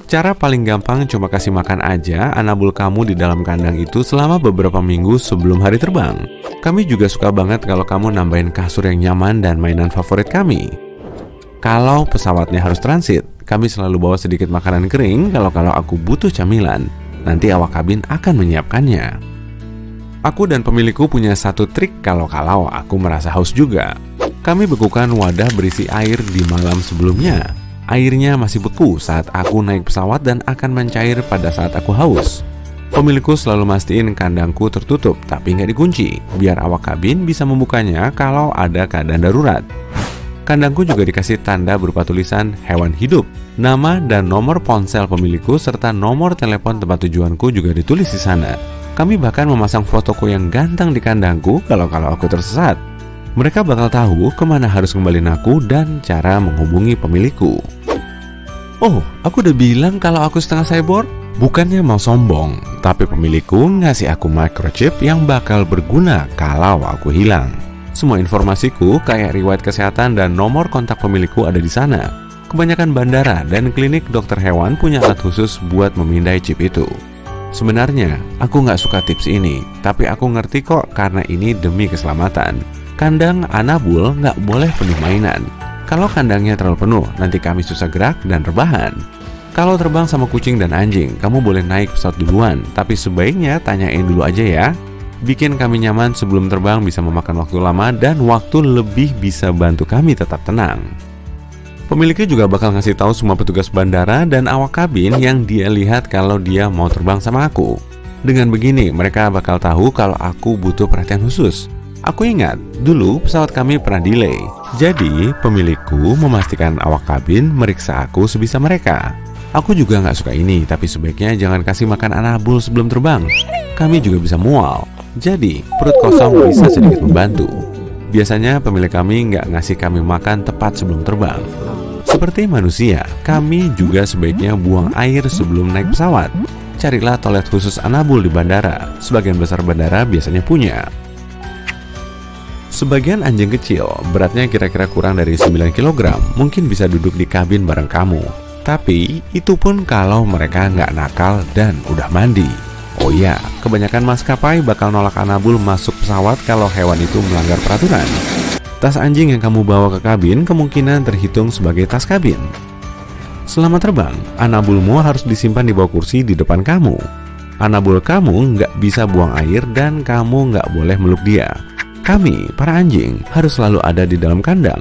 Cara paling gampang cuma kasih makan aja Anabul kamu di dalam kandang itu selama beberapa minggu sebelum hari terbang. Kami juga suka banget kalau kamu nambahin kasur yang nyaman dan mainan favorit kami. Kalau pesawatnya harus transit, kami selalu bawa sedikit makanan kering kalau aku butuh camilan. Nanti awak kabin akan menyiapkannya. Aku dan pemilikku punya satu trik kalau aku merasa haus juga. Kami bekukan wadah berisi air di malam sebelumnya. Airnya masih beku saat aku naik pesawat dan akan mencair pada saat aku haus. Pemilikku selalu mastiin kandangku tertutup tapi nggak dikunci, biar awak kabin bisa membukanya kalau ada keadaan darurat. Kandangku juga dikasih tanda berupa tulisan hewan hidup. Nama dan nomor ponsel pemilikku serta nomor telepon tempat tujuanku juga ditulis di sana. Kami bahkan memasang fotoku yang ganteng di kandangku kalau aku tersesat. Mereka bakal tahu kemana harus kembaliin aku dan cara menghubungi pemilikku. Oh, aku udah bilang kalau aku setengah cyborg. Bukannya mau sombong, tapi pemilikku ngasih aku microchip yang bakal berguna kalau aku hilang. Semua informasiku kayak riwayat kesehatan dan nomor kontak pemilikku ada di sana. Kebanyakan bandara dan klinik dokter hewan punya alat khusus buat memindai chip itu. Sebenarnya, aku nggak suka tips ini, tapi aku ngerti kok karena ini demi keselamatan. Kandang Anabul nggak boleh penuh mainan. Kalau kandangnya terlalu penuh, nanti kami susah gerak dan rebahan. Kalau terbang sama kucing dan anjing, kamu boleh naik pesawat duluan, tapi sebaiknya tanyain dulu aja ya. Bikin kami nyaman sebelum terbang bisa memakan waktu lama dan waktu lebih bisa bantu kami tetap tenang. Pemiliknya juga bakal ngasih tahu semua petugas bandara dan awak kabin yang dia lihat kalau dia mau terbang sama aku. Dengan begini, mereka bakal tahu kalau aku butuh perhatian khusus. Aku ingat, dulu pesawat kami pernah delay. Jadi, pemilikku memastikan awak kabin meriksa aku sebisa mereka. Aku juga nggak suka ini, tapi sebaiknya jangan kasih makan anabul sebelum terbang. Kami juga bisa mual. Jadi, perut kosong bisa sedikit membantu. Biasanya pemilik kami nggak ngasih kami makan tepat sebelum terbang. Seperti manusia, kami juga sebaiknya buang air sebelum naik pesawat. Carilah toilet khusus anabul di bandara. Sebagian besar bandara biasanya punya. Sebagian anjing kecil, beratnya kira-kira kurang dari 9 kg, mungkin bisa duduk di kabin bareng kamu. Tapi, itu pun kalau mereka nggak nakal dan udah mandi. Oh iya, kebanyakan maskapai bakal nolak anabul masuk pesawat kalau hewan itu melanggar peraturan. Tas anjing yang kamu bawa ke kabin kemungkinan terhitung sebagai tas kabin. Selama terbang, anabulmu harus disimpan di bawah kursi di depan kamu. Anabul kamu nggak bisa buang air dan kamu nggak boleh meluk dia. Kami, para anjing, harus selalu ada di dalam kandang.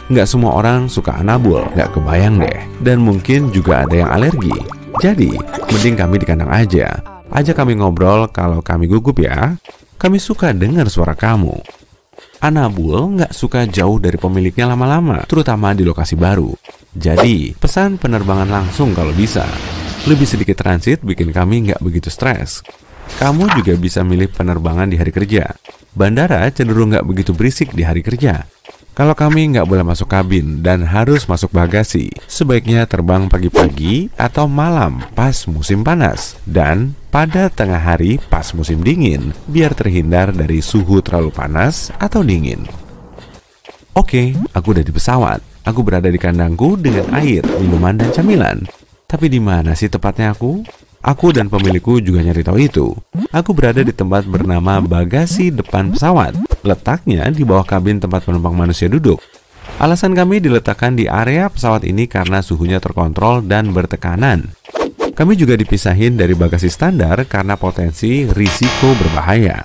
Nggak semua orang suka anabul, nggak kebayang deh. Dan mungkin juga ada yang alergi. Jadi, mending kami di kandang aja. Ajak kami ngobrol kalau kami gugup ya. Kami suka dengar suara kamu. Anabul nggak suka jauh dari pemiliknya lama-lama, terutama di lokasi baru. Jadi, pesan penerbangan langsung kalau bisa. Lebih sedikit transit bikin kami nggak begitu stres. Kamu juga bisa milih penerbangan di hari kerja. Bandara cenderung nggak begitu berisik di hari kerja. Kalau kami nggak boleh masuk kabin dan harus masuk bagasi, sebaiknya terbang pagi-pagi atau malam pas musim panas dan pada tengah hari pas musim dingin, biar terhindar dari suhu terlalu panas atau dingin. Oke, aku udah di pesawat. Aku berada di kandangku dengan air, minuman, dan camilan. Tapi di mana sih tepatnya aku? Aku dan pemilikku juga nyari tahu itu. Aku berada di tempat bernama bagasi depan pesawat. Letaknya di bawah kabin tempat penumpang manusia duduk. Alasan kami diletakkan di area pesawat ini karena suhunya terkontrol dan bertekanan. Kami juga dipisahin dari bagasi standar karena potensi risiko berbahaya.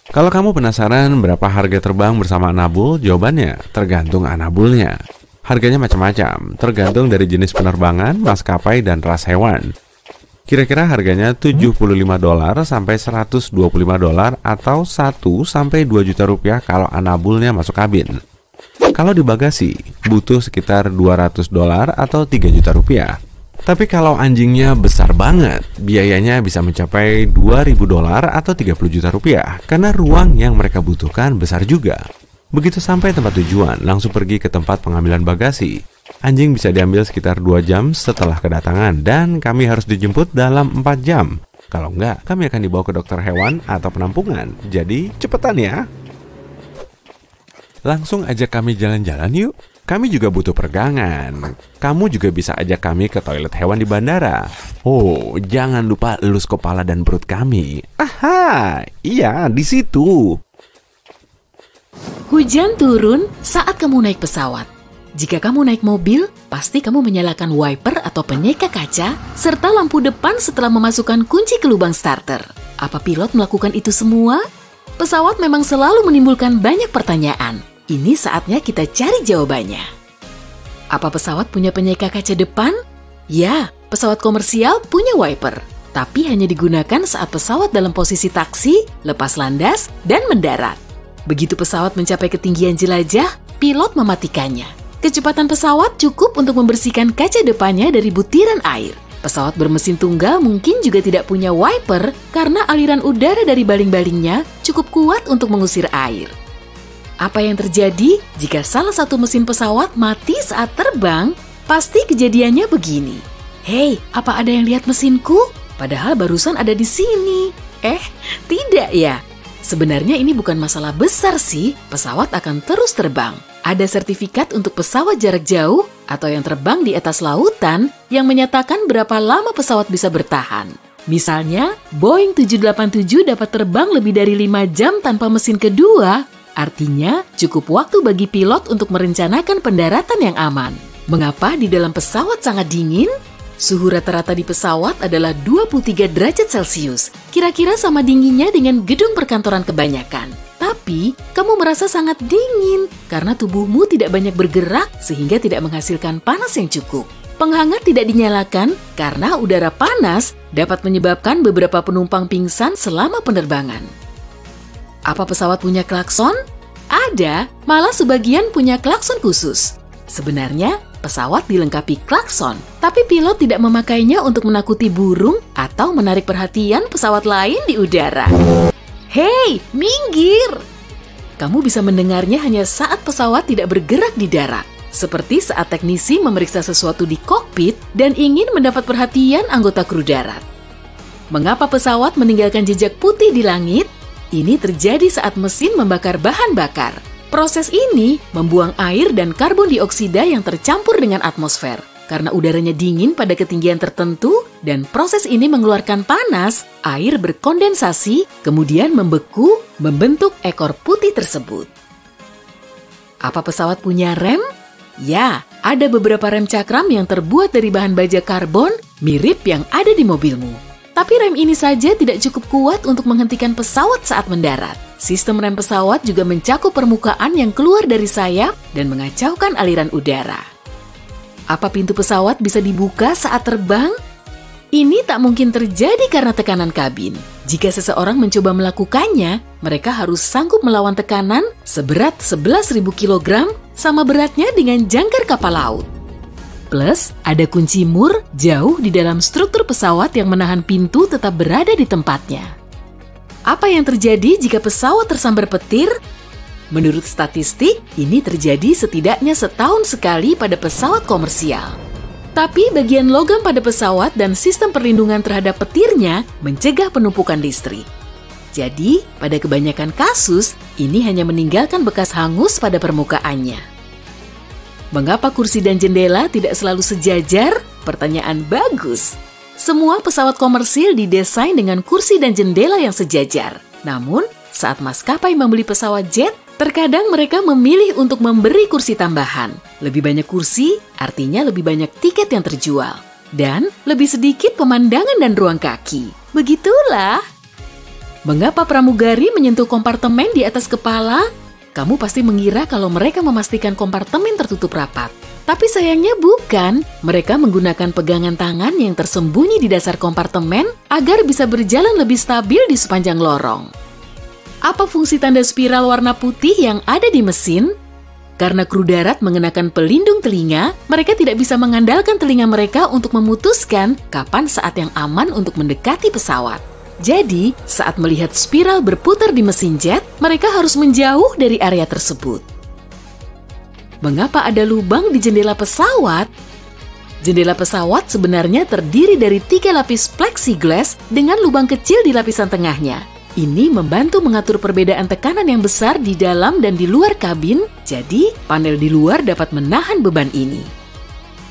Kalau kamu penasaran berapa harga terbang bersama anabul, jawabannya tergantung anabulnya. Harganya macam-macam, tergantung dari jenis penerbangan, maskapai, dan ras hewan. Kira-kira harganya $75 sampai $125 atau 1 sampai 2 juta rupiah kalau anabulnya masuk kabin. Kalau di bagasi, butuh sekitar $200 atau 3 juta rupiah. Tapi kalau anjingnya besar banget, biayanya bisa mencapai $2.000 atau 30 juta rupiah karena ruang yang mereka butuhkan besar juga. Begitu sampai tempat tujuan, langsung pergi ke tempat pengambilan bagasi. Anjing bisa diambil sekitar 2 jam setelah kedatangan dan kami harus dijemput dalam 4 jam. Kalau enggak, kami akan dibawa ke dokter hewan atau penampungan. Jadi, cepetan ya. Langsung ajak kami jalan-jalan yuk. Kami juga butuh peregangan. Kamu juga bisa ajak kami ke toilet hewan di bandara. Oh, jangan lupa elus kepala dan perut kami. Aha, iya di situ. Hujan turun saat kamu naik pesawat. Jika kamu naik mobil, pasti kamu menyalakan wiper atau penyeka kaca, serta lampu depan setelah memasukkan kunci ke lubang starter. Apa pilot melakukan itu semua? Pesawat memang selalu menimbulkan banyak pertanyaan. Ini saatnya kita cari jawabannya. Apa pesawat punya penyeka kaca depan? Ya, pesawat komersial punya wiper. Tapi hanya digunakan saat pesawat dalam posisi taksi, lepas landas, dan mendarat. Begitu pesawat mencapai ketinggian jelajah, pilot mematikannya. Kecepatan pesawat cukup untuk membersihkan kaca depannya dari butiran air. Pesawat bermesin tunggal mungkin juga tidak punya wiper karena aliran udara dari baling-balingnya cukup kuat untuk mengusir air. Apa yang terjadi jika salah satu mesin pesawat mati saat terbang? Pasti kejadiannya begini. Hei, apa ada yang lihat mesinku? Padahal barusan ada di sini. Tidak ya. Sebenarnya ini bukan masalah besar sih, pesawat akan terus terbang. Ada sertifikat untuk pesawat jarak jauh atau yang terbang di atas lautan yang menyatakan berapa lama pesawat bisa bertahan. Misalnya, Boeing 787 dapat terbang lebih dari 5 jam tanpa mesin kedua. Artinya, cukup waktu bagi pilot untuk merencanakan pendaratan yang aman. Mengapa di dalam pesawat sangat dingin? Suhu rata-rata di pesawat adalah 23 derajat Celcius. Kira-kira sama dinginnya dengan gedung perkantoran kebanyakan. Tapi, kamu merasa sangat dingin karena tubuhmu tidak banyak bergerak sehingga tidak menghasilkan panas yang cukup. Penghangat tidak dinyalakan karena udara panas dapat menyebabkan beberapa penumpang pingsan selama penerbangan. Apa pesawat punya klakson? Ada, malah sebagian punya klakson khusus. Sebenarnya, pesawat dilengkapi klakson, tapi pilot tidak memakainya untuk menakuti burung atau menarik perhatian pesawat lain di udara. Hei, minggir! Kamu bisa mendengarnya hanya saat pesawat tidak bergerak di darat. Seperti saat teknisi memeriksa sesuatu di kokpit dan ingin mendapat perhatian anggota kru darat. Mengapa pesawat meninggalkan jejak putih di langit? Ini terjadi saat mesin membakar bahan bakar. Proses ini membuang air dan karbon dioksida yang tercampur dengan atmosfer. Karena udaranya dingin pada ketinggian tertentu dan proses ini mengeluarkan panas, air berkondensasi, kemudian membeku, membentuk ekor putih tersebut. Apa pesawat punya rem? Ya, ada beberapa rem cakram yang terbuat dari bahan baja karbon mirip yang ada di mobilmu. Tapi rem ini saja tidak cukup kuat untuk menghentikan pesawat saat mendarat. Sistem rem pesawat juga mencakup permukaan yang keluar dari sayap dan mengacaukan aliran udara. Apa pintu pesawat bisa dibuka saat terbang? Ini tak mungkin terjadi karena tekanan kabin. Jika seseorang mencoba melakukannya, mereka harus sanggup melawan tekanan seberat 11.000 kg sama beratnya dengan jangkar kapal laut. Plus, ada kunci mur jauh di dalam struktur pesawat yang menahan pintu tetap berada di tempatnya. Apa yang terjadi jika pesawat tersambar petir? Menurut statistik, ini terjadi setidaknya setahun sekali pada pesawat komersial. Tapi bagian logam pada pesawat dan sistem perlindungan terhadap petirnya mencegah penumpukan listrik. Jadi, pada kebanyakan kasus, ini hanya meninggalkan bekas hangus pada permukaannya. Mengapa kursi dan jendela tidak selalu sejajar? Pertanyaan bagus. Semua pesawat komersil didesain dengan kursi dan jendela yang sejajar. Namun, saat maskapai membeli pesawat jet, terkadang mereka memilih untuk memberi kursi tambahan. Lebih banyak kursi, artinya lebih banyak tiket yang terjual. Dan lebih sedikit pemandangan dan ruang kaki. Begitulah. Mengapa pramugari menyentuh kompartemen di atas kepala? Kamu pasti mengira kalau mereka memastikan kompartemen tertutup rapat. Tapi sayangnya bukan. Mereka menggunakan pegangan tangan yang tersembunyi di dasar kompartemen agar bisa berjalan lebih stabil di sepanjang lorong. Apa fungsi tanda spiral warna putih yang ada di mesin? Karena kru darat mengenakan pelindung telinga, mereka tidak bisa mengandalkan telinga mereka untuk memutuskan kapan saat yang aman untuk mendekati pesawat. Jadi, saat melihat spiral berputar di mesin jet, mereka harus menjauh dari area tersebut. Mengapa ada lubang di jendela pesawat? Jendela pesawat sebenarnya terdiri dari 3 lapis plexiglass dengan lubang kecil di lapisan tengahnya. Ini membantu mengatur perbedaan tekanan yang besar di dalam dan di luar kabin, jadi panel di luar dapat menahan beban ini.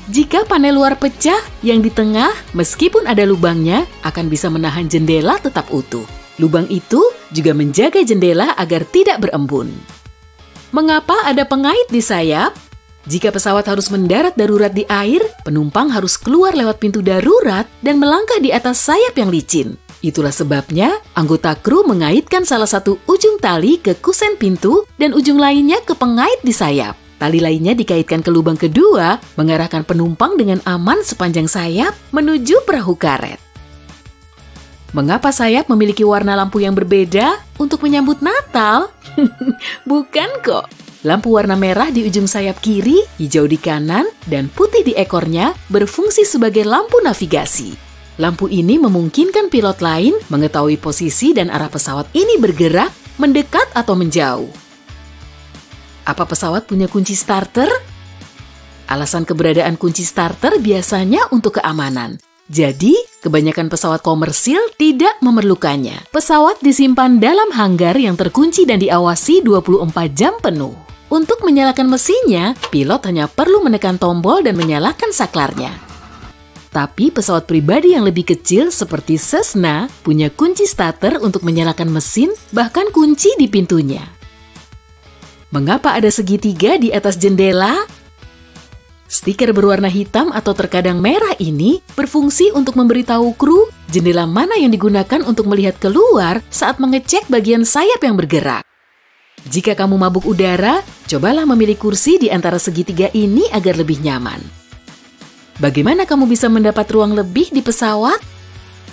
Jika panel luar pecah, yang di tengah, meskipun ada lubangnya, akan bisa menahan jendela tetap utuh. Lubang itu juga menjaga jendela agar tidak berembun. Mengapa ada pengait di sayap? Jika pesawat harus mendarat darurat di air, penumpang harus keluar lewat pintu darurat dan melangkah di atas sayap yang licin. Itulah sebabnya anggota kru mengaitkan salah satu ujung tali ke kusen pintu dan ujung lainnya ke pengait di sayap. Tali lainnya dikaitkan ke lubang kedua, mengarahkan penumpang dengan aman sepanjang sayap menuju perahu karet. Mengapa sayap memiliki warna lampu yang berbeda untuk menyambut Natal? Bukan kok. Lampu warna merah di ujung sayap kiri, hijau di kanan, dan putih di ekornya berfungsi sebagai lampu navigasi. Lampu ini memungkinkan pilot lain mengetahui posisi dan arah pesawat ini bergerak, mendekat atau menjauh. Apa pesawat punya kunci starter? Alasan keberadaan kunci starter biasanya untuk keamanan. Jadi, kebanyakan pesawat komersil tidak memerlukannya. Pesawat disimpan dalam hanggar yang terkunci dan diawasi 24 jam penuh. Untuk menyalakan mesinnya, pilot hanya perlu menekan tombol dan menyalakan saklarnya. Tapi pesawat pribadi yang lebih kecil seperti Cessna punya kunci starter untuk menyalakan mesin, bahkan kunci di pintunya. Mengapa ada segitiga di atas jendela? Stiker berwarna hitam atau terkadang merah ini berfungsi untuk memberitahu kru jendela mana yang digunakan untuk melihat keluar saat mengecek bagian sayap yang bergerak. Jika kamu mabuk udara, cobalah memilih kursi di antara segitiga ini agar lebih nyaman. Bagaimana kamu bisa mendapat ruang lebih di pesawat?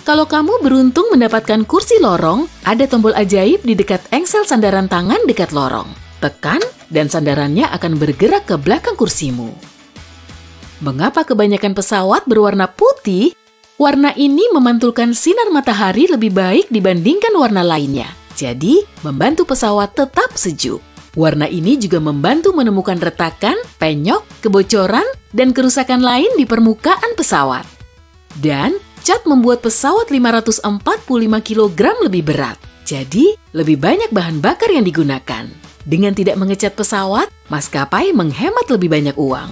Kalau kamu beruntung mendapatkan kursi lorong, ada tombol ajaib di dekat engsel sandaran tangan dekat lorong. Tekan dan sandarannya akan bergerak ke belakang kursimu. Mengapa kebanyakan pesawat berwarna putih? Warna ini memantulkan sinar matahari lebih baik dibandingkan warna lainnya. Jadi, membantu pesawat tetap sejuk. Warna ini juga membantu menemukan retakan, penyok, kebocoran, dan kerusakan lain di permukaan pesawat. Dan, cat membuat pesawat 545 kg lebih berat. Jadi, lebih banyak bahan bakar yang digunakan. Dengan tidak mengecat pesawat, maskapai menghemat lebih banyak uang.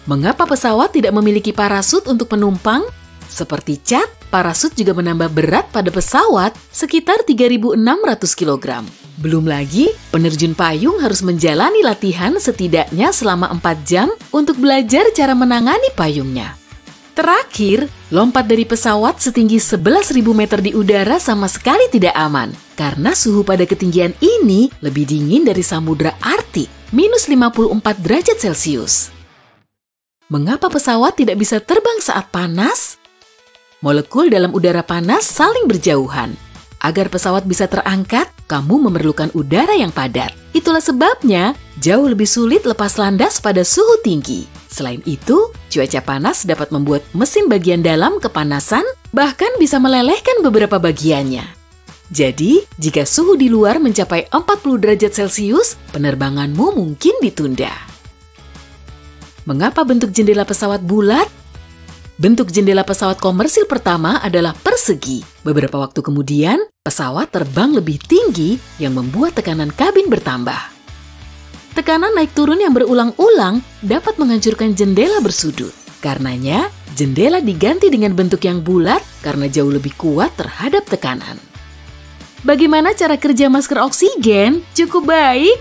Mengapa pesawat tidak memiliki parasut untuk penumpang? Seperti cat, parasut juga menambah berat pada pesawat sekitar 3.600 kg. Belum lagi, penerjun payung harus menjalani latihan setidaknya selama 4 jam untuk belajar cara menangani payungnya. Terakhir, lompat dari pesawat setinggi 11.000 meter di udara sama sekali tidak aman, karena suhu pada ketinggian ini lebih dingin dari Samudra Arktik, minus 54 derajat Celcius. Mengapa pesawat tidak bisa terbang saat panas? Molekul dalam udara panas saling berjauhan. Agar pesawat bisa terangkat, kamu memerlukan udara yang padat. Itulah sebabnya jauh lebih sulit lepas landas pada suhu tinggi. Selain itu, cuaca panas dapat membuat mesin bagian dalam kepanasan, bahkan bisa melelehkan beberapa bagiannya. Jadi, jika suhu di luar mencapai 40 derajat Celcius, penerbanganmu mungkin ditunda. Mengapa bentuk jendela pesawat bulat? Bentuk jendela pesawat komersil pertama adalah persegi. Beberapa waktu kemudian, pesawat terbang lebih tinggi yang membuat tekanan kabin bertambah. Tekanan naik turun yang berulang-ulang dapat menghancurkan jendela bersudut. Karenanya, jendela diganti dengan bentuk yang bulat karena jauh lebih kuat terhadap tekanan. Bagaimana cara kerja masker oksigen? Cukup baik.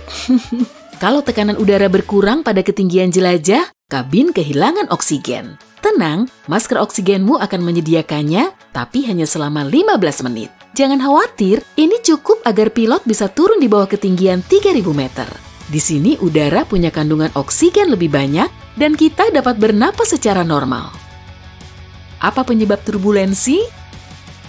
Kalau tekanan udara berkurang pada ketinggian jelajah, kabin kehilangan oksigen. Tenang, masker oksigenmu akan menyediakannya, tapi hanya selama 15 menit. Jangan khawatir, ini cukup agar pilot bisa turun di bawah ketinggian 3.000 meter. Di sini udara punya kandungan oksigen lebih banyak dan kita dapat bernapas secara normal. Apa penyebab turbulensi?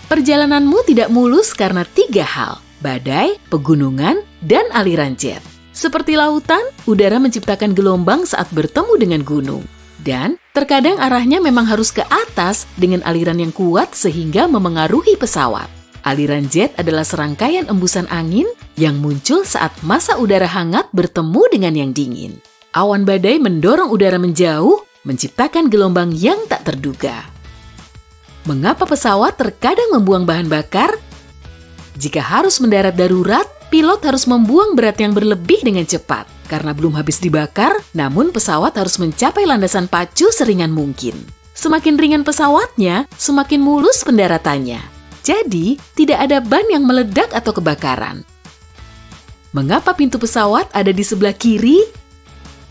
Perjalananmu tidak mulus karena 3 hal: badai, pegunungan, dan aliran jet. Seperti lautan, udara menciptakan gelombang saat bertemu dengan gunung. Dan terkadang arahnya memang harus ke atas dengan aliran yang kuat sehingga memengaruhi pesawat. Aliran jet adalah serangkaian embusan angin yang muncul saat massa udara hangat bertemu dengan yang dingin. Awan badai mendorong udara menjauh, menciptakan gelombang yang tak terduga. Mengapa pesawat terkadang membuang bahan bakar? Jika harus mendarat darurat, pilot harus membuang berat yang berlebih dengan cepat. Karena belum habis dibakar, namun pesawat harus mencapai landasan pacu seringan mungkin. Semakin ringan pesawatnya, semakin mulus pendaratannya. Jadi, tidak ada ban yang meledak atau kebakaran. Mengapa pintu pesawat ada di sebelah kiri?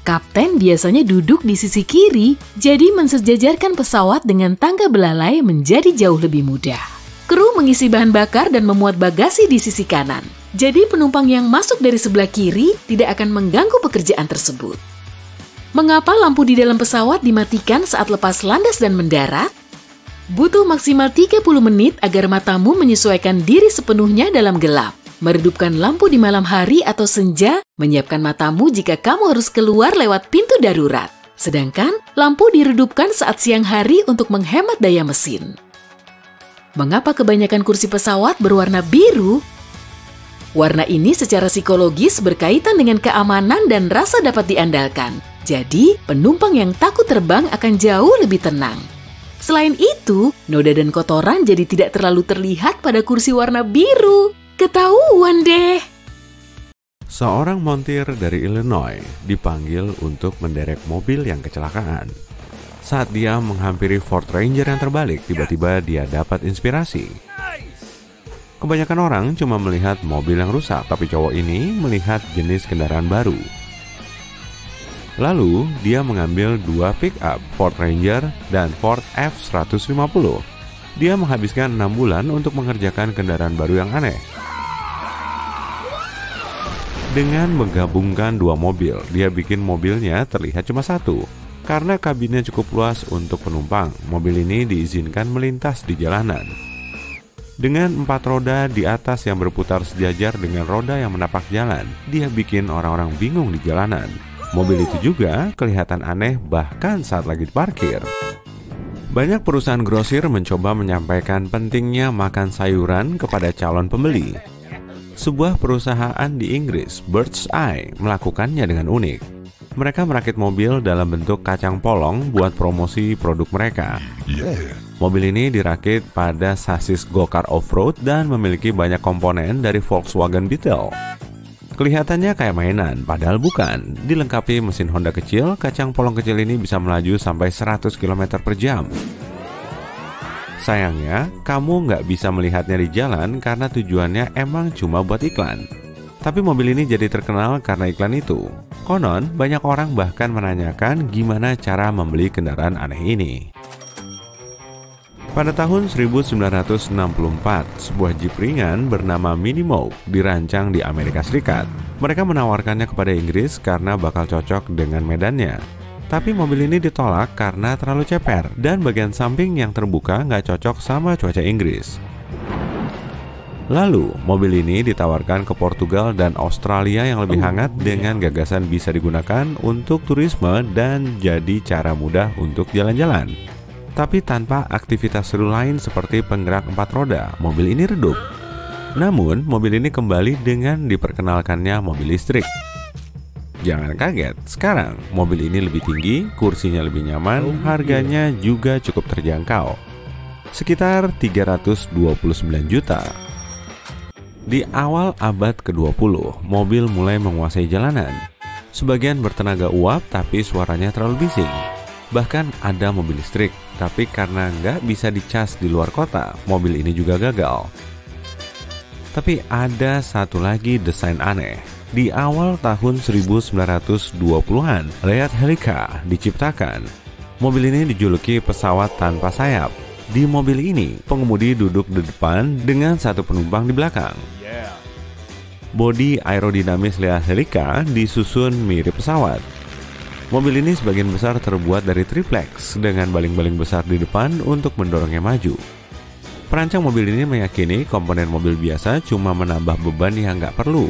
Kapten biasanya duduk di sisi kiri, jadi mensejajarkan pesawat dengan tangga belalai menjadi jauh lebih mudah. Kru mengisi bahan bakar dan memuat bagasi di sisi kanan. Jadi penumpang yang masuk dari sebelah kiri tidak akan mengganggu pekerjaan tersebut. Mengapa lampu di dalam pesawat dimatikan saat lepas landas dan mendarat? Butuh maksimal 30 menit agar matamu menyesuaikan diri sepenuhnya dalam gelap. Meredupkan lampu di malam hari atau senja, menyiapkan matamu jika kamu harus keluar lewat pintu darurat. Sedangkan lampu diredupkan saat siang hari untuk menghemat daya mesin. Mengapa kebanyakan kursi pesawat berwarna biru? Warna ini secara psikologis berkaitan dengan keamanan dan rasa dapat diandalkan. Jadi, penumpang yang takut terbang akan jauh lebih tenang. Selain itu, noda dan kotoran jadi tidak terlalu terlihat pada kursi warna biru. Ketahuan deh! Seorang montir dari Illinois dipanggil untuk menderek mobil yang kecelakaan. Saat dia menghampiri Ford Ranger yang terbalik, tiba-tiba dia dapat inspirasi. Kebanyakan orang cuma melihat mobil yang rusak, tapi cowok ini melihat jenis kendaraan baru. Lalu, dia mengambil 2 pick-up, Ford Ranger dan Ford F-150. Dia menghabiskan 6 bulan untuk mengerjakan kendaraan baru yang aneh. Dengan menggabungkan 2 mobil, dia bikin mobilnya terlihat cuma 1. Karena kabinnya cukup luas untuk penumpang, mobil ini diizinkan melintas di jalanan. Dengan 4 roda di atas yang berputar sejajar dengan roda yang menapak jalan, dia bikin orang-orang bingung di jalanan. Mobil itu juga kelihatan aneh bahkan saat lagi diparkir. Banyak perusahaan grosir mencoba menyampaikan pentingnya makan sayuran kepada calon pembeli. Sebuah perusahaan di Inggris, Birds Eye, melakukannya dengan unik. Mereka merakit mobil dalam bentuk kacang polong buat promosi produk mereka. Mobil ini dirakit pada sasis go-kart off-road dan memiliki banyak komponen dari Volkswagen Beetle. Kelihatannya kayak mainan, padahal bukan. Dilengkapi mesin Honda kecil, kacang polong kecil ini bisa melaju sampai 100 km per jam. Sayangnya, kamu nggak bisa melihatnya di jalan karena tujuannya emang cuma buat iklan. Tapi mobil ini jadi terkenal karena iklan itu. Konon, banyak orang bahkan menanyakan gimana cara membeli kendaraan aneh ini. Pada tahun 1964, sebuah jeep ringan bernama Mini Moog dirancang di Amerika Serikat. Mereka menawarkannya kepada Inggris karena bakal cocok dengan medannya. Tapi mobil ini ditolak karena terlalu ceper dan bagian samping yang terbuka nggak cocok sama cuaca Inggris. Lalu, mobil ini ditawarkan ke Portugal dan Australia yang lebih hangat dengan gagasan bisa digunakan untuk turisme dan jadi cara mudah untuk jalan-jalan. Tapi tanpa aktivitas seru lain seperti penggerak 4 roda, mobil ini redup. Namun, mobil ini kembali dengan diperkenalkannya mobil listrik. Jangan kaget, sekarang mobil ini lebih tinggi, kursinya lebih nyaman, harganya juga cukup terjangkau. Sekitar 329 juta. Di awal abad ke-20, mobil mulai menguasai jalanan. Sebagian bertenaga uap tapi suaranya terlalu bising. Bahkan ada mobil listrik, tapi karena nggak bisa dicas di luar kota, mobil ini juga gagal. Tapi ada satu lagi desain aneh. Di awal tahun 1920-an, Leia Helica diciptakan. Mobil ini dijuluki pesawat tanpa sayap. Di mobil ini, pengemudi duduk di depan dengan 1 penumpang di belakang. Bodi aerodinamis Leia Helica disusun mirip pesawat. Mobil ini sebagian besar terbuat dari triplex dengan baling-baling besar di depan untuk mendorongnya maju. Perancang mobil ini meyakini komponen mobil biasa cuma menambah beban yang nggak perlu.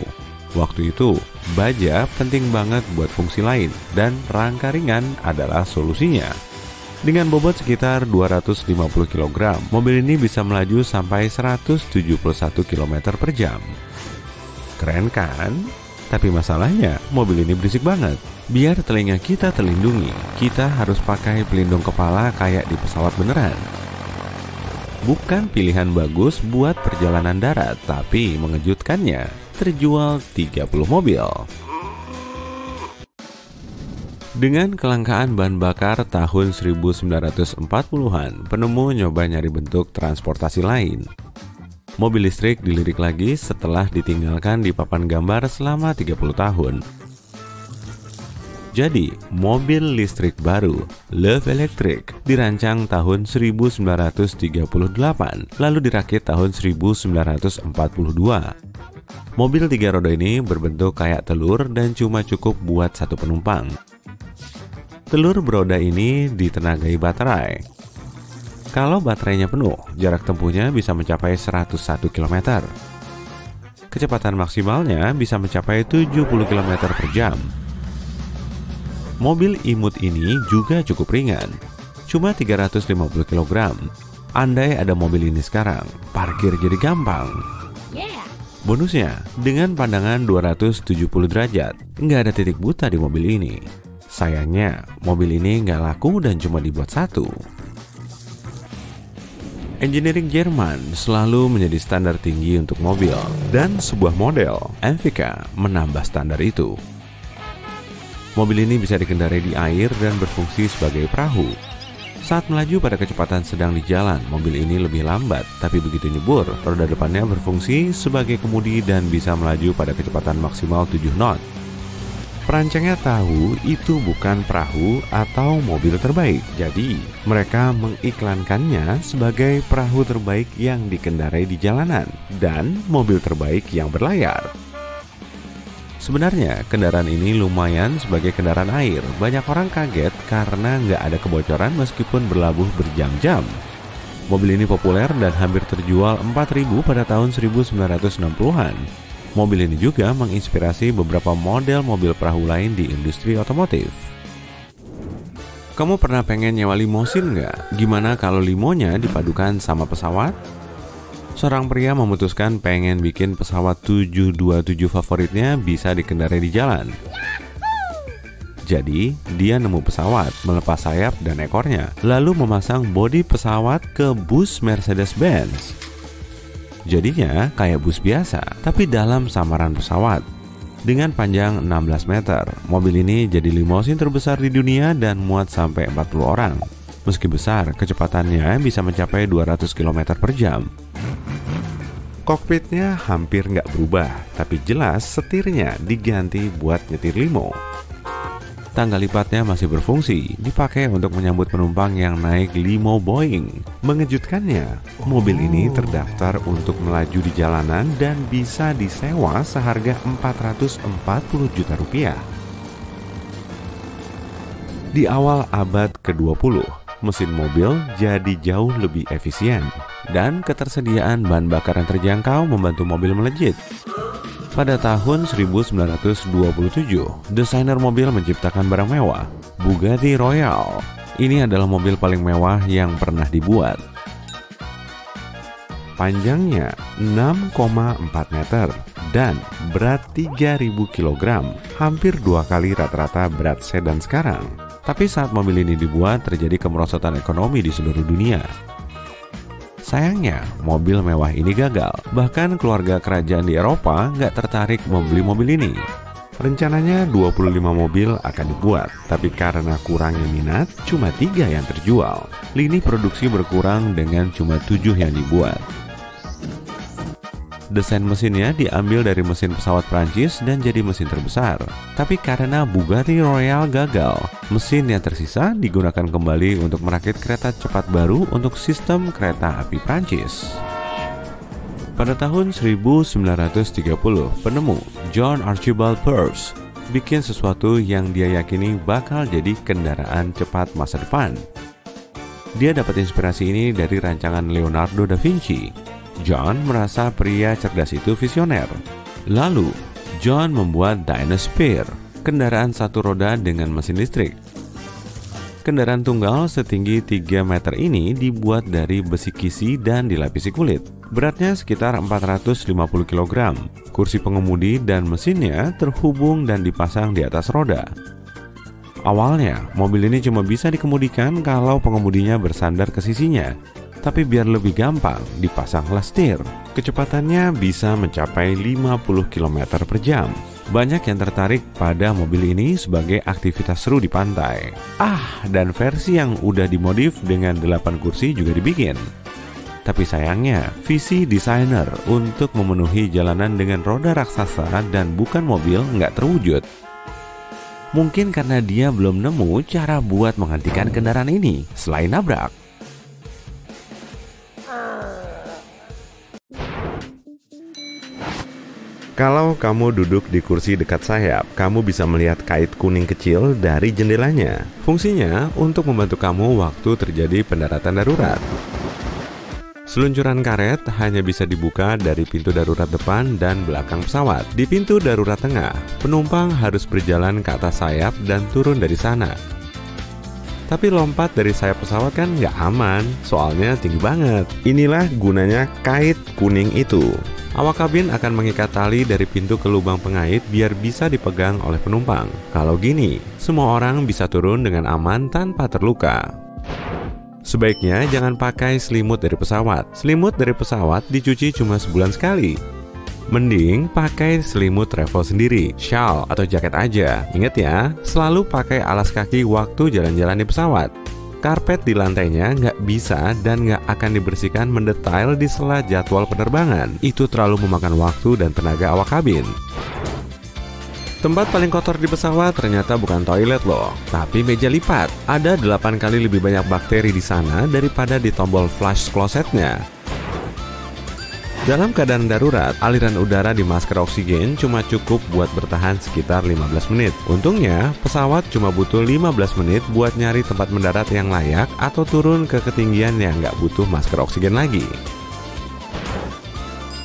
Waktu itu, baja penting banget buat fungsi lain dan rangka ringan adalah solusinya. Dengan bobot sekitar 250 kg, mobil ini bisa melaju sampai 171 km per jam. Keren kan? Tapi masalahnya, mobil ini berisik banget. Biar telinga kita terlindungi, kita harus pakai pelindung kepala kayak di pesawat beneran. Bukan pilihan bagus buat perjalanan darat, tapi mengejutkannya, terjual 30 mobil. Dengan kelangkaan bahan bakar tahun 1940-an, penemu nyoba nyari bentuk transportasi lain. Mobil listrik dilirik lagi setelah ditinggalkan di papan gambar selama 30 tahun. Jadi, mobil listrik baru, Love Electric, dirancang tahun 1938, lalu dirakit tahun 1942. Mobil 3 roda ini berbentuk kayak telur dan cuma cukup buat 1 penumpang. Telur beroda ini ditenagai baterai. Kalau baterainya penuh, jarak tempuhnya bisa mencapai 101 km. Kecepatan maksimalnya bisa mencapai 70 km per jam. Mobil imut ini juga cukup ringan, cuma 350 kg. Andai ada mobil ini sekarang, parkir jadi gampang. Bonusnya, dengan pandangan 270 derajat, nggak ada titik buta di mobil ini. Sayangnya, mobil ini nggak laku dan cuma dibuat 1. Engineering Jerman selalu menjadi standar tinggi untuk mobil, dan sebuah model, Envika, menambah standar itu. Mobil ini bisa dikendarai di air dan berfungsi sebagai perahu. Saat melaju pada kecepatan sedang di jalan, mobil ini lebih lambat, tapi begitu nyebur, roda depannya berfungsi sebagai kemudi dan bisa melaju pada kecepatan maksimal 7 knot. Perancangnya tahu itu bukan perahu atau mobil terbaik, jadi mereka mengiklankannya sebagai perahu terbaik yang dikendarai di jalanan dan mobil terbaik yang berlayar. Sebenarnya kendaraan ini lumayan sebagai kendaraan air. Banyak orang kaget karena nggak ada kebocoran meskipun berlabuh berjam-jam. Mobil ini populer dan hampir terjual 4.000 pada tahun 1960-an. Mobil ini juga menginspirasi beberapa model mobil perahu lain di industri otomotif. Kamu pernah pengen nyewa limosin nggak? Gimana kalau limonya dipadukan sama pesawat? Seorang pria memutuskan pengen bikin pesawat 727 favoritnya bisa dikendarai di jalan. Jadi, dia nemu pesawat, melepas sayap dan ekornya, lalu memasang bodi pesawat ke bus Mercedes-Benz. Jadinya kayak bus biasa, tapi dalam samaran pesawat. Dengan panjang 16 meter, mobil ini jadi limosin terbesar di dunia dan muat sampai 40 orang. Meski besar, kecepatannya bisa mencapai 200 km per jam. Kokpitnya hampir nggak berubah, tapi jelas setirnya diganti buat nyetir limo. Tangga lipatnya masih berfungsi, dipakai untuk menyambut penumpang yang naik limo Boeing. Mengejutkannya, mobil ini terdaftar untuk melaju di jalanan dan bisa disewa seharga 440 juta rupiah. Di awal abad ke-20, mesin mobil jadi jauh lebih efisien dan ketersediaan bahan bakar yang terjangkau membantu mobil melejit. Pada tahun 1927, desainer mobil menciptakan barang mewah, Bugatti Royale. Ini adalah mobil paling mewah yang pernah dibuat. Panjangnya 6,4 meter dan berat 3.000 kg, hampir 2 kali rata-rata berat sedan sekarang. Tapi saat mobil ini dibuat, terjadi kemerosotan ekonomi di seluruh dunia. Sayangnya, mobil mewah ini gagal. Bahkan keluarga kerajaan di Eropa nggak tertarik membeli mobil ini. Rencananya 25 mobil akan dibuat, tapi karena kurangnya minat, cuma 3 yang terjual. Lini produksi berkurang dengan cuma 7 yang dibuat. Desain mesinnya diambil dari mesin pesawat Prancis dan jadi mesin terbesar. Tapi karena Bugatti Royale gagal, mesin yang tersisa digunakan kembali untuk merakit kereta cepat baru untuk sistem kereta api Prancis. Pada tahun 1930, penemu John Archibald Peirce bikin sesuatu yang dia yakini bakal jadi kendaraan cepat masa depan. Dia dapat inspirasi ini dari rancangan Leonardo da Vinci. John merasa pria cerdas itu visioner. Lalu, John membuat Dyna-Spear, kendaraan satu roda dengan mesin listrik. Kendaraan tunggal setinggi 3 meter ini dibuat dari besi kisi dan dilapisi kulit. Beratnya sekitar 450 kg. Kursi pengemudi dan mesinnya terhubung dan dipasang di atas roda. Awalnya, mobil ini cuma bisa dikemudikan kalau pengemudinya bersandar ke sisinya. Tapi biar lebih gampang, dipasanglah setir. Kecepatannya bisa mencapai 50 km per jam. Banyak yang tertarik pada mobil ini sebagai aktivitas seru di pantai. Dan versi yang udah dimodif dengan 8 kursi juga dibikin. Tapi sayangnya, visi desainer untuk memenuhi jalanan dengan roda raksasa dan bukan mobil nggak terwujud. Mungkin karena dia belum nemu cara buat menghentikan kendaraan ini selain nabrak. Kalau kamu duduk di kursi dekat sayap, kamu bisa melihat kait kuning kecil dari jendelanya. Fungsinya untuk membantu kamu waktu terjadi pendaratan darurat. Seluncuran karet hanya bisa dibuka dari pintu darurat depan dan belakang pesawat. Di pintu darurat tengah, penumpang harus berjalan ke atas sayap dan turun dari sana. Tapi lompat dari sayap pesawat kan nggak aman, soalnya tinggi banget. Inilah gunanya kait kuning itu. Awak kabin akan mengikat tali dari pintu ke lubang pengait biar bisa dipegang oleh penumpang. Kalau gini, semua orang bisa turun dengan aman tanpa terluka. Sebaiknya jangan pakai selimut dari pesawat. Selimut dari pesawat dicuci cuma sebulan sekali. Mending pakai selimut travel sendiri, shawl atau jaket aja. Ingat ya, selalu pakai alas kaki waktu jalan-jalan di pesawat. Karpet di lantainya nggak bisa dan nggak akan dibersihkan mendetail di sela jadwal penerbangan. Itu terlalu memakan waktu dan tenaga awak kabin. Tempat paling kotor di pesawat ternyata bukan toilet loh, tapi meja lipat. Ada 8 kali lebih banyak bakteri di sana daripada di tombol flush klosetnya. Dalam keadaan darurat, aliran udara di masker oksigen cuma cukup buat bertahan sekitar 15 menit. Untungnya, pesawat cuma butuh 15 menit buat nyari tempat mendarat yang layak atau turun ke ketinggian yang nggak butuh masker oksigen lagi.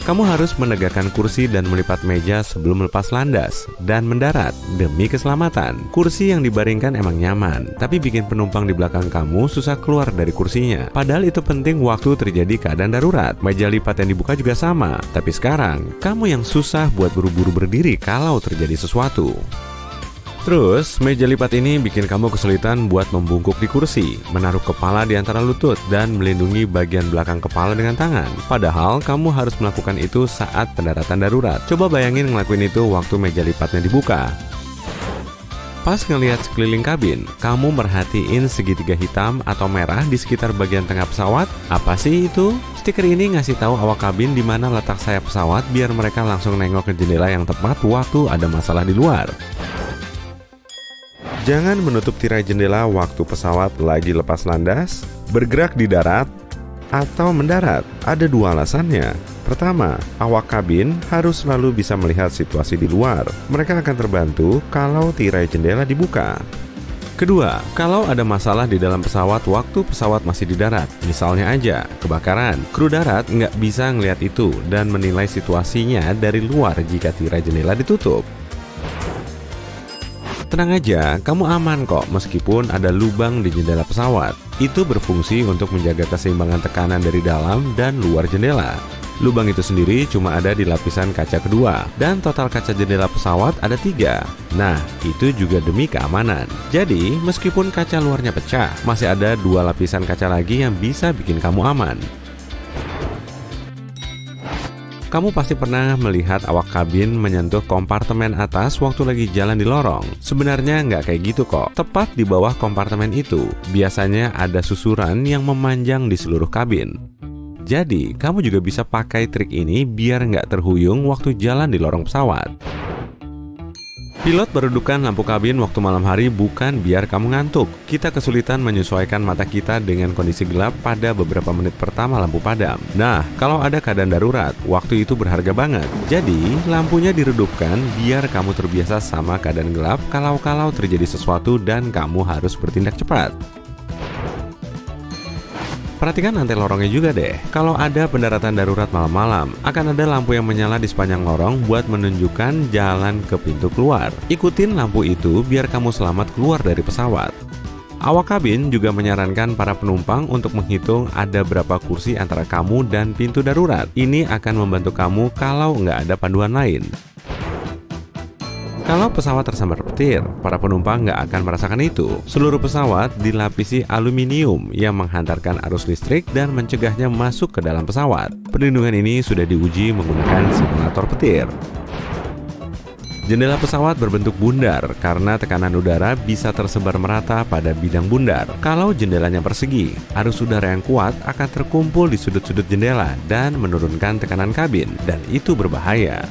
Kamu harus menegakkan kursi dan melipat meja sebelum lepas landas dan mendarat demi keselamatan. Kursi yang dibaringkan emang nyaman, tapi bikin penumpang di belakang kamu susah keluar dari kursinya. Padahal itu penting waktu terjadi keadaan darurat. Meja lipat yang dibuka juga sama, tapi sekarang kamu yang susah buat buru-buru berdiri kalau terjadi sesuatu. Terus, meja lipat ini bikin kamu kesulitan buat membungkuk di kursi, menaruh kepala di antara lutut, dan melindungi bagian belakang kepala dengan tangan. Padahal, kamu harus melakukan itu saat pendaratan darurat. Coba bayangin ngelakuin itu waktu meja lipatnya dibuka. Pas ngelihat sekeliling kabin, kamu merhatiin segitiga hitam atau merah di sekitar bagian tengah pesawat? Apa sih itu? Stiker ini ngasih tahu awak kabin di mana letak sayap pesawat biar mereka langsung nengok ke jendela yang tepat waktu ada masalah di luar. Jangan menutup tirai jendela waktu pesawat lagi lepas landas, bergerak di darat, atau mendarat. Ada 2 alasannya. Pertama, awak kabin harus selalu bisa melihat situasi di luar. Mereka akan terbantu kalau tirai jendela dibuka. Kedua, kalau ada masalah di dalam pesawat waktu pesawat masih di darat, misalnya aja kebakaran, kru darat nggak bisa ngelihat itu dan menilai situasinya dari luar jika tirai jendela ditutup. Tenang aja, kamu aman kok meskipun ada lubang di jendela pesawat. Itu berfungsi untuk menjaga keseimbangan tekanan dari dalam dan luar jendela. Lubang itu sendiri cuma ada di lapisan kaca kedua, dan total kaca jendela pesawat ada 3. Nah, itu juga demi keamanan. Jadi, meskipun kaca luarnya pecah, masih ada 2 lapisan kaca lagi yang bisa bikin kamu aman. Kamu pasti pernah melihat awak kabin menyentuh kompartemen atas waktu lagi jalan di lorong. Sebenarnya nggak kayak gitu kok. Tepat di bawah kompartemen itu, biasanya ada susuran yang memanjang di seluruh kabin. Jadi, kamu juga bisa pakai trik ini biar nggak terhuyung waktu jalan di lorong pesawat. Pilot meredupkan lampu kabin waktu malam hari bukan biar kamu ngantuk. Kita kesulitan menyesuaikan mata kita dengan kondisi gelap pada beberapa menit pertama lampu padam. Nah, kalau ada keadaan darurat, waktu itu berharga banget. Jadi, lampunya diredupkan biar kamu terbiasa sama keadaan gelap kalau terjadi sesuatu dan kamu harus bertindak cepat. Perhatikan lantai lorongnya juga deh. Kalau ada pendaratan darurat malam-malam, akan ada lampu yang menyala di sepanjang lorong buat menunjukkan jalan ke pintu keluar. Ikutin lampu itu biar kamu selamat keluar dari pesawat. Awak kabin juga menyarankan para penumpang untuk menghitung ada berapa kursi antara kamu dan pintu darurat. Ini akan membantu kamu kalau nggak ada panduan lain. Kalau pesawat tersambar petir, para penumpang nggak akan merasakan itu. Seluruh pesawat dilapisi aluminium yang menghantarkan arus listrik dan mencegahnya masuk ke dalam pesawat. Perlindungan ini sudah diuji menggunakan simulator petir. Jendela pesawat berbentuk bundar karena tekanan udara bisa tersebar merata pada bidang bundar. Kalau jendelanya persegi, arus udara yang kuat akan terkumpul di sudut-sudut jendela dan menurunkan tekanan kabin, dan itu berbahaya.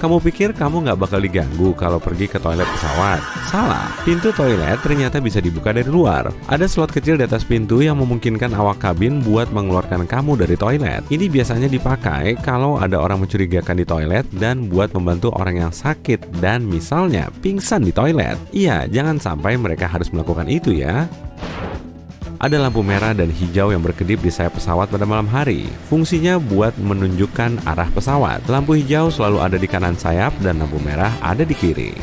Kamu pikir kamu nggak bakal diganggu kalau pergi ke toilet pesawat? Salah, pintu toilet ternyata bisa dibuka dari luar. Ada slot kecil di atas pintu yang memungkinkan awak kabin buat mengeluarkan kamu dari toilet. Ini biasanya dipakai kalau ada orang mencurigakan di toilet dan buat membantu orang yang sakit dan misalnya pingsan di toilet. Iya, jangan sampai mereka harus melakukan itu ya. Ada lampu merah dan hijau yang berkedip di sayap pesawat pada malam hari. Fungsinya buat menunjukkan arah pesawat. Lampu hijau selalu ada di kanan sayap dan lampu merah ada di kiri.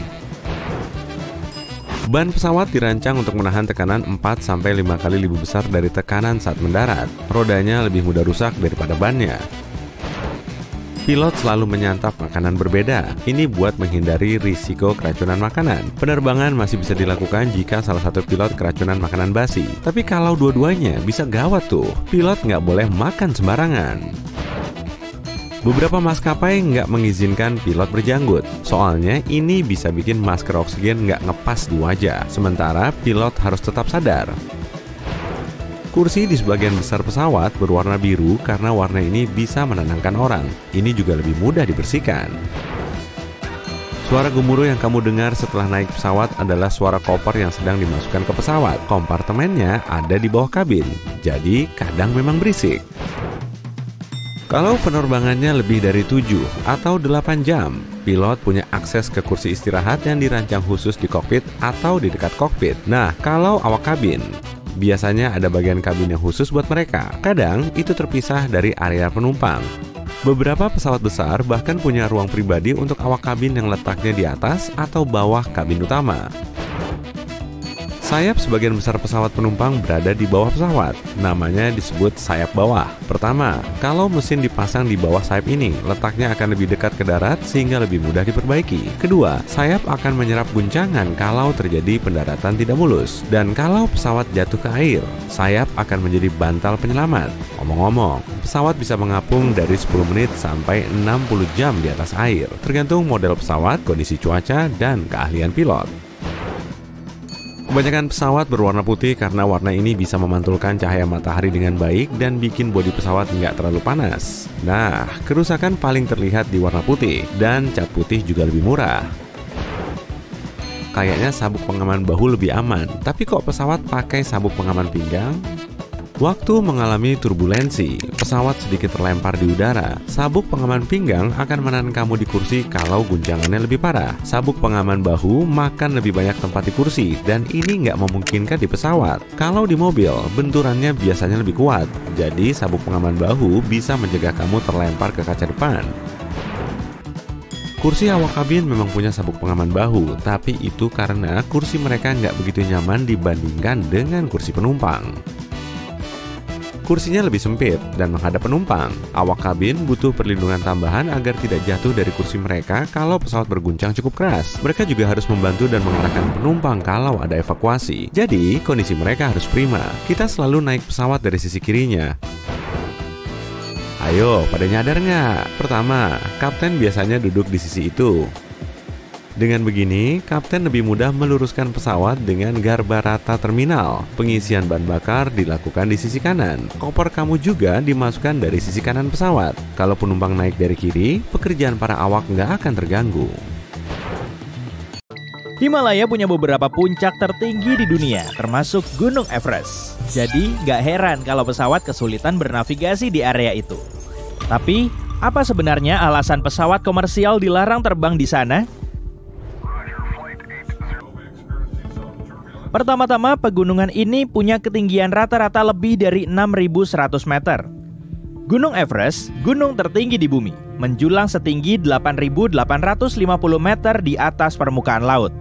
Ban pesawat dirancang untuk menahan tekanan 4-5 kali lebih besar dari tekanan saat mendarat. Rodanya lebih mudah rusak daripada bannya. Pilot selalu menyantap makanan berbeda. Ini buat menghindari risiko keracunan makanan. Penerbangan masih bisa dilakukan jika salah satu pilot keracunan makanan basi. Tapi kalau dua-duanya bisa gawat tuh. Pilot nggak boleh makan sembarangan. Beberapa maskapai nggak mengizinkan pilot berjanggut, soalnya ini bisa bikin masker oksigen nggak ngepas di wajah, sementara pilot harus tetap sadar. Kursi di sebagian besar pesawat berwarna biru karena warna ini bisa menenangkan orang. Ini juga lebih mudah dibersihkan. Suara gemuruh yang kamu dengar setelah naik pesawat adalah suara koper yang sedang dimasukkan ke pesawat. Kompartemennya ada di bawah kabin, jadi kadang memang berisik. Kalau penerbangannya lebih dari 7 atau 8 jam, pilot punya akses ke kursi istirahat yang dirancang khusus di kokpit atau di dekat kokpit. Nah, kalau awak kabin, biasanya ada bagian kabin yang khusus buat mereka. Kadang itu terpisah dari area penumpang. Beberapa pesawat besar bahkan punya ruang pribadi untuk awak kabin yang letaknya di atas atau bawah kabin utama. Sayap sebagian besar pesawat penumpang berada di bawah pesawat. Namanya disebut sayap bawah. Pertama, kalau mesin dipasang di bawah sayap ini, letaknya akan lebih dekat ke darat sehingga lebih mudah diperbaiki. Kedua, sayap akan menyerap guncangan kalau terjadi pendaratan tidak mulus. Dan kalau pesawat jatuh ke air, sayap akan menjadi bantal penyelamat. Omong-omong, pesawat bisa mengapung dari 10 menit sampai 60 jam di atas air, tergantung model pesawat, kondisi cuaca, dan keahlian pilot. Kebanyakan pesawat berwarna putih karena warna ini bisa memantulkan cahaya matahari dengan baik dan bikin bodi pesawat nggak terlalu panas. Nah, kerusakan paling terlihat di warna putih, dan cat putih juga lebih murah. Kayaknya sabuk pengaman bahu lebih aman, tapi kok pesawat pakai sabuk pengaman pinggang? Waktu mengalami turbulensi, pesawat sedikit terlempar di udara. Sabuk pengaman pinggang akan menahan kamu di kursi kalau guncangannya lebih parah. Sabuk pengaman bahu makan lebih banyak tempat di kursi, dan ini nggak memungkinkan di pesawat. Kalau di mobil, benturannya biasanya lebih kuat. Jadi sabuk pengaman bahu bisa mencegah kamu terlempar ke kaca depan. Kursi awak kabin memang punya sabuk pengaman bahu, tapi itu karena kursi mereka nggak begitu nyaman dibandingkan dengan kursi penumpang. Kursinya lebih sempit dan menghadap penumpang. Awak kabin butuh perlindungan tambahan agar tidak jatuh dari kursi mereka kalau pesawat berguncang cukup keras. Mereka juga harus membantu dan mengarahkan penumpang kalau ada evakuasi. Jadi, kondisi mereka harus prima. Kita selalu naik pesawat dari sisi kirinya. Ayo, pada nyadar nggak? Pertama, kapten biasanya duduk di sisi itu. Dengan begini, kapten lebih mudah meluruskan pesawat dengan garba rata terminal. Pengisian bahan bakar dilakukan di sisi kanan. Koper kamu juga dimasukkan dari sisi kanan pesawat. Kalau penumpang naik dari kiri, pekerjaan para awak nggak akan terganggu. Himalaya punya beberapa puncak tertinggi di dunia, termasuk Gunung Everest. Jadi, nggak heran kalau pesawat kesulitan bernavigasi di area itu. Tapi, apa sebenarnya alasan pesawat komersial dilarang terbang di sana? Pertama-tama, pegunungan ini punya ketinggian rata-rata lebih dari 6.100 meter. Gunung Everest, gunung tertinggi di bumi, menjulang setinggi 8.850 meter di atas permukaan laut.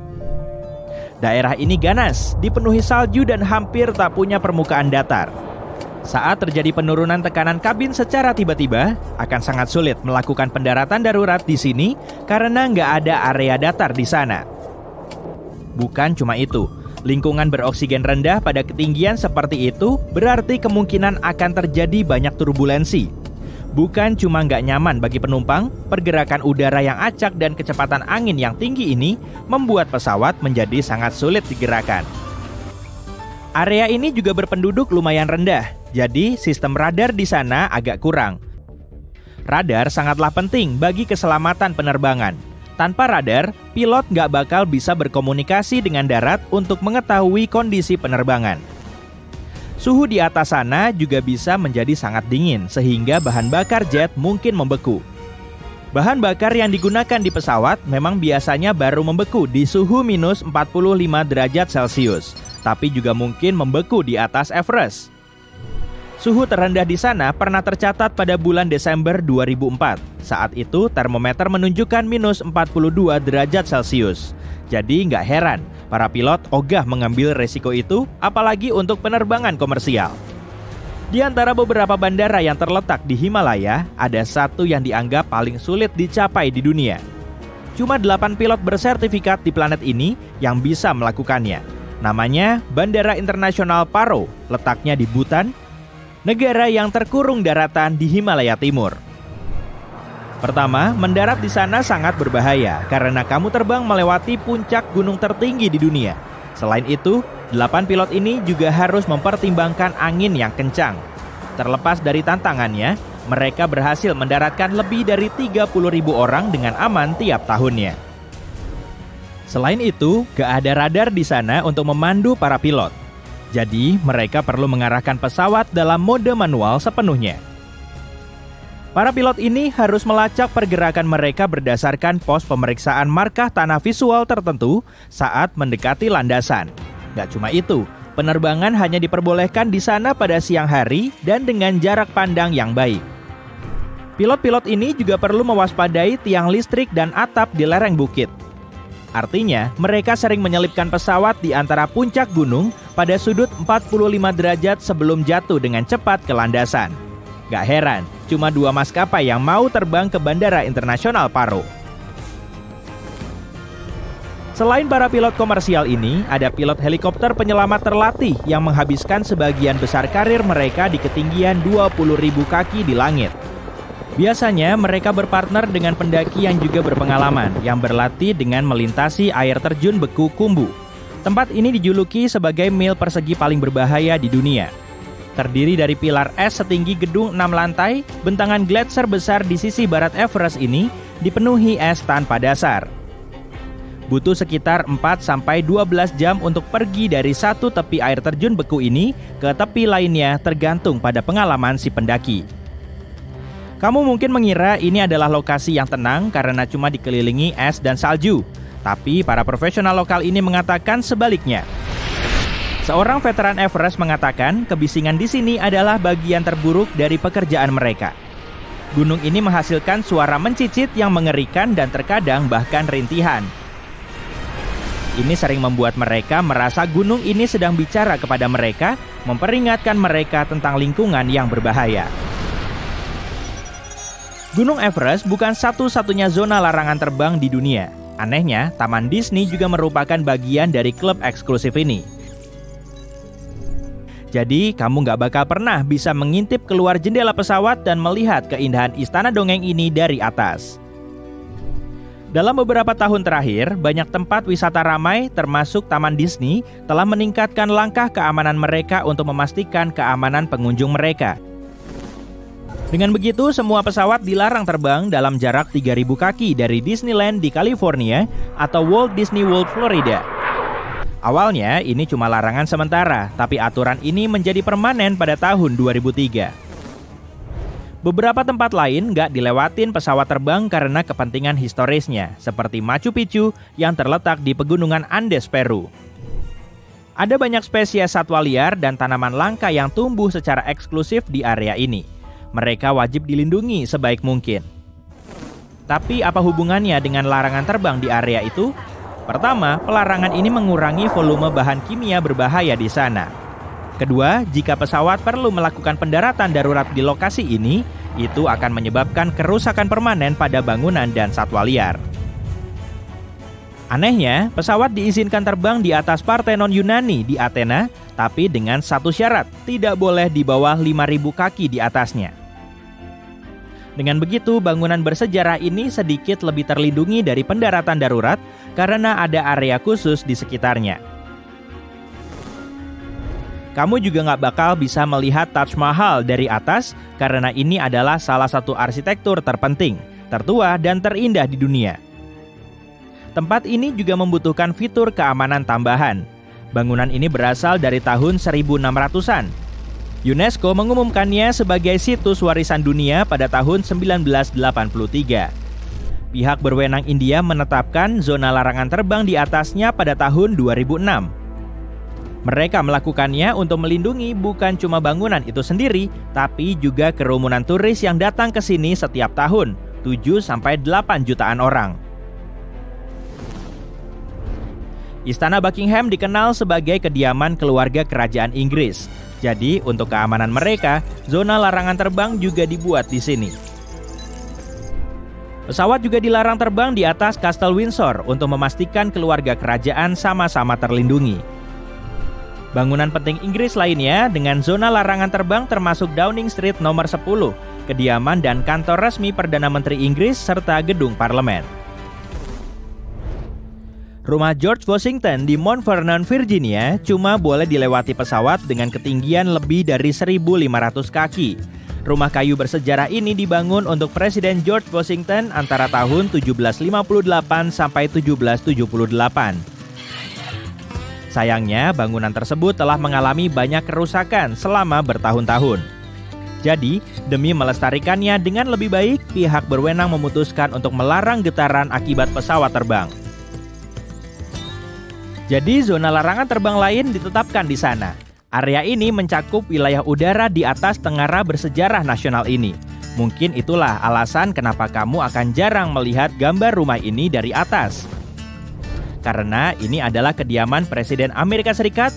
Daerah ini ganas, dipenuhi salju dan hampir tak punya permukaan datar. Saat terjadi penurunan tekanan kabin secara tiba-tiba, akan sangat sulit melakukan pendaratan darurat di sini karena nggak ada area datar di sana. Bukan cuma itu, lingkungan beroksigen rendah pada ketinggian seperti itu berarti kemungkinan akan terjadi banyak turbulensi. Bukan cuma nggak nyaman bagi penumpang, pergerakan udara yang acak dan kecepatan angin yang tinggi ini membuat pesawat menjadi sangat sulit digerakkan. Area ini juga berpenduduk lumayan rendah, jadi sistem radar di sana agak kurang. Radar sangatlah penting bagi keselamatan penerbangan. Tanpa radar, pilot nggak bakal bisa berkomunikasi dengan darat untuk mengetahui kondisi penerbangan. Suhu di atas sana juga bisa menjadi sangat dingin, sehingga bahan bakar jet mungkin membeku. Bahan bakar yang digunakan di pesawat memang biasanya baru membeku di suhu minus 45 derajat Celcius, tapi juga mungkin membeku di atas Everest. Suhu terendah di sana pernah tercatat pada bulan Desember 2004. Saat itu termometer menunjukkan minus 42 derajat Celcius. Jadi nggak heran, para pilot ogah mengambil resiko itu, apalagi untuk penerbangan komersial. Di antara beberapa bandara yang terletak di Himalaya, ada satu yang dianggap paling sulit dicapai di dunia. Cuma 8 pilot bersertifikat di planet ini yang bisa melakukannya. Namanya Bandara Internasional Paro, letaknya di Bhutan, negara yang terkurung daratan di Himalaya Timur. Pertama, mendarat di sana sangat berbahaya karena kamu terbang melewati puncak gunung tertinggi di dunia. Selain itu, 8 pilot ini juga harus mempertimbangkan angin yang kencang. Terlepas dari tantangannya, mereka berhasil mendaratkan lebih dari 30.000 orang dengan aman tiap tahunnya. Selain itu, gak ada radar di sana untuk memandu para pilot. Jadi, mereka perlu mengarahkan pesawat dalam mode manual sepenuhnya. Para pilot ini harus melacak pergerakan mereka berdasarkan pos pemeriksaan markah tanah visual tertentu saat mendekati landasan. Gak cuma itu, penerbangan hanya diperbolehkan di sana pada siang hari dan dengan jarak pandang yang baik. Pilot-pilot ini juga perlu mewaspadai tiang listrik dan atap di lereng bukit. Artinya, mereka sering menyelipkan pesawat di antara puncak gunung pada sudut 45 derajat sebelum jatuh dengan cepat ke landasan. Gak heran, cuma 2 maskapai yang mau terbang ke Bandara Internasional Paro. Selain para pilot komersial ini, ada pilot helikopter penyelamat terlatih yang menghabiskan sebagian besar karir mereka di ketinggian 20.000 kaki di langit. Biasanya mereka berpartner dengan pendaki yang juga berpengalaman, yang berlatih dengan melintasi air terjun Beku Kumbu. Tempat ini dijuluki sebagai mil persegi paling berbahaya di dunia. Terdiri dari pilar es setinggi gedung 6 lantai, bentangan gletser besar di sisi barat Everest ini dipenuhi es tanpa dasar. Butuh sekitar 4-12 jam untuk pergi dari satu tepi air terjun beku ini ke tepi lainnya tergantung pada pengalaman si pendaki. Kamu mungkin mengira ini adalah lokasi yang tenang karena cuma dikelilingi es dan salju, tapi para profesional lokal ini mengatakan sebaliknya. Seorang veteran Everest mengatakan kebisingan di sini adalah bagian terburuk dari pekerjaan mereka. Gunung ini menghasilkan suara mencicit yang mengerikan dan terkadang bahkan rintihan. Ini sering membuat mereka merasa gunung ini sedang bicara kepada mereka, memperingatkan mereka tentang lingkungan yang berbahaya. Gunung Everest bukan satu-satunya zona larangan terbang di dunia. Anehnya, Taman Disney juga merupakan bagian dari klub eksklusif ini. Jadi, kamu nggak bakal pernah bisa mengintip keluar jendela pesawat dan melihat keindahan istana dongeng ini dari atas. Dalam beberapa tahun terakhir, banyak tempat wisata ramai, termasuk Taman Disney, telah meningkatkan langkah keamanan mereka untuk memastikan keamanan pengunjung mereka. Dengan begitu, semua pesawat dilarang terbang dalam jarak 3.000 kaki dari Disneyland di California atau Walt Disney World, Florida. Awalnya ini cuma larangan sementara, tapi aturan ini menjadi permanen pada tahun 2003. Beberapa tempat lain nggak dilewatin pesawat terbang karena kepentingan historisnya, seperti Machu Picchu yang terletak di pegunungan Andes, Peru. Ada banyak spesies satwa liar dan tanaman langka yang tumbuh secara eksklusif di area ini. Mereka wajib dilindungi sebaik mungkin. Tapi apa hubungannya dengan larangan terbang di area itu? Pertama, pelarangan ini mengurangi volume bahan kimia berbahaya di sana. Kedua, jika pesawat perlu melakukan pendaratan darurat di lokasi ini, itu akan menyebabkan kerusakan permanen pada bangunan dan satwa liar. Anehnya, pesawat diizinkan terbang di atas Parthenon Yunani di Athena, tapi dengan satu syarat, tidak boleh di bawah 5.000 kaki di atasnya. Dengan begitu, bangunan bersejarah ini sedikit lebih terlindungi dari pendaratan darurat karena ada area khusus di sekitarnya. Kamu juga nggak bakal bisa melihat Taj Mahal dari atas karena ini adalah salah satu arsitektur terpenting, tertua, dan terindah di dunia. Tempat ini juga membutuhkan fitur keamanan tambahan. Bangunan ini berasal dari tahun 1600-an. UNESCO mengumumkannya sebagai situs warisan dunia pada tahun 1983. Pihak berwenang India menetapkan zona larangan terbang di atasnya pada tahun 2006. Mereka melakukannya untuk melindungi bukan cuma bangunan itu sendiri, tapi juga kerumunan turis yang datang ke sini setiap tahun, 7-8 jutaan orang. Istana Buckingham dikenal sebagai kediaman keluarga kerajaan Inggris. Jadi, untuk keamanan mereka, zona larangan terbang juga dibuat di sini. Pesawat juga dilarang terbang di atas Castle Windsor untuk memastikan keluarga kerajaan sama-sama terlindungi. Bangunan penting Inggris lainnya dengan zona larangan terbang termasuk Downing Street nomor 10, kediaman dan kantor resmi Perdana Menteri Inggris, serta gedung parlemen. Rumah George Washington di Mount Vernon, Virginia, cuma boleh dilewati pesawat dengan ketinggian lebih dari 1.500 kaki. Rumah kayu bersejarah ini dibangun untuk Presiden George Washington antara tahun 1758 sampai 1778. Sayangnya, bangunan tersebut telah mengalami banyak kerusakan selama bertahun-tahun. Jadi, demi melestarikannya dengan lebih baik, pihak berwenang memutuskan untuk melarang getaran akibat pesawat terbang. Jadi, zona larangan terbang lain ditetapkan di sana. Area ini mencakup wilayah udara di atas tengara bersejarah nasional ini. Mungkin itulah alasan kenapa kamu akan jarang melihat gambar rumah ini dari atas. Karena ini adalah kediaman Presiden Amerika Serikat,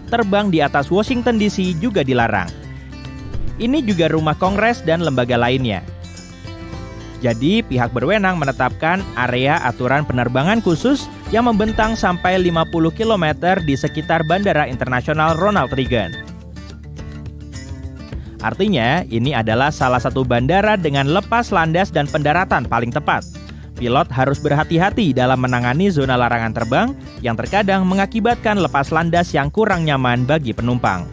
terbang di atas Washington DC juga dilarang. Ini juga rumah Kongres dan lembaga lainnya. Jadi, pihak berwenang menetapkan area aturan penerbangan khusus yang membentang sampai 50 km di sekitar Bandara Internasional Ronald Reagan. Artinya, ini adalah salah satu bandara dengan lepas landas dan pendaratan paling tepat. Pilot harus berhati-hati dalam menangani zona larangan terbang yang terkadang mengakibatkan lepas landas yang kurang nyaman bagi penumpang.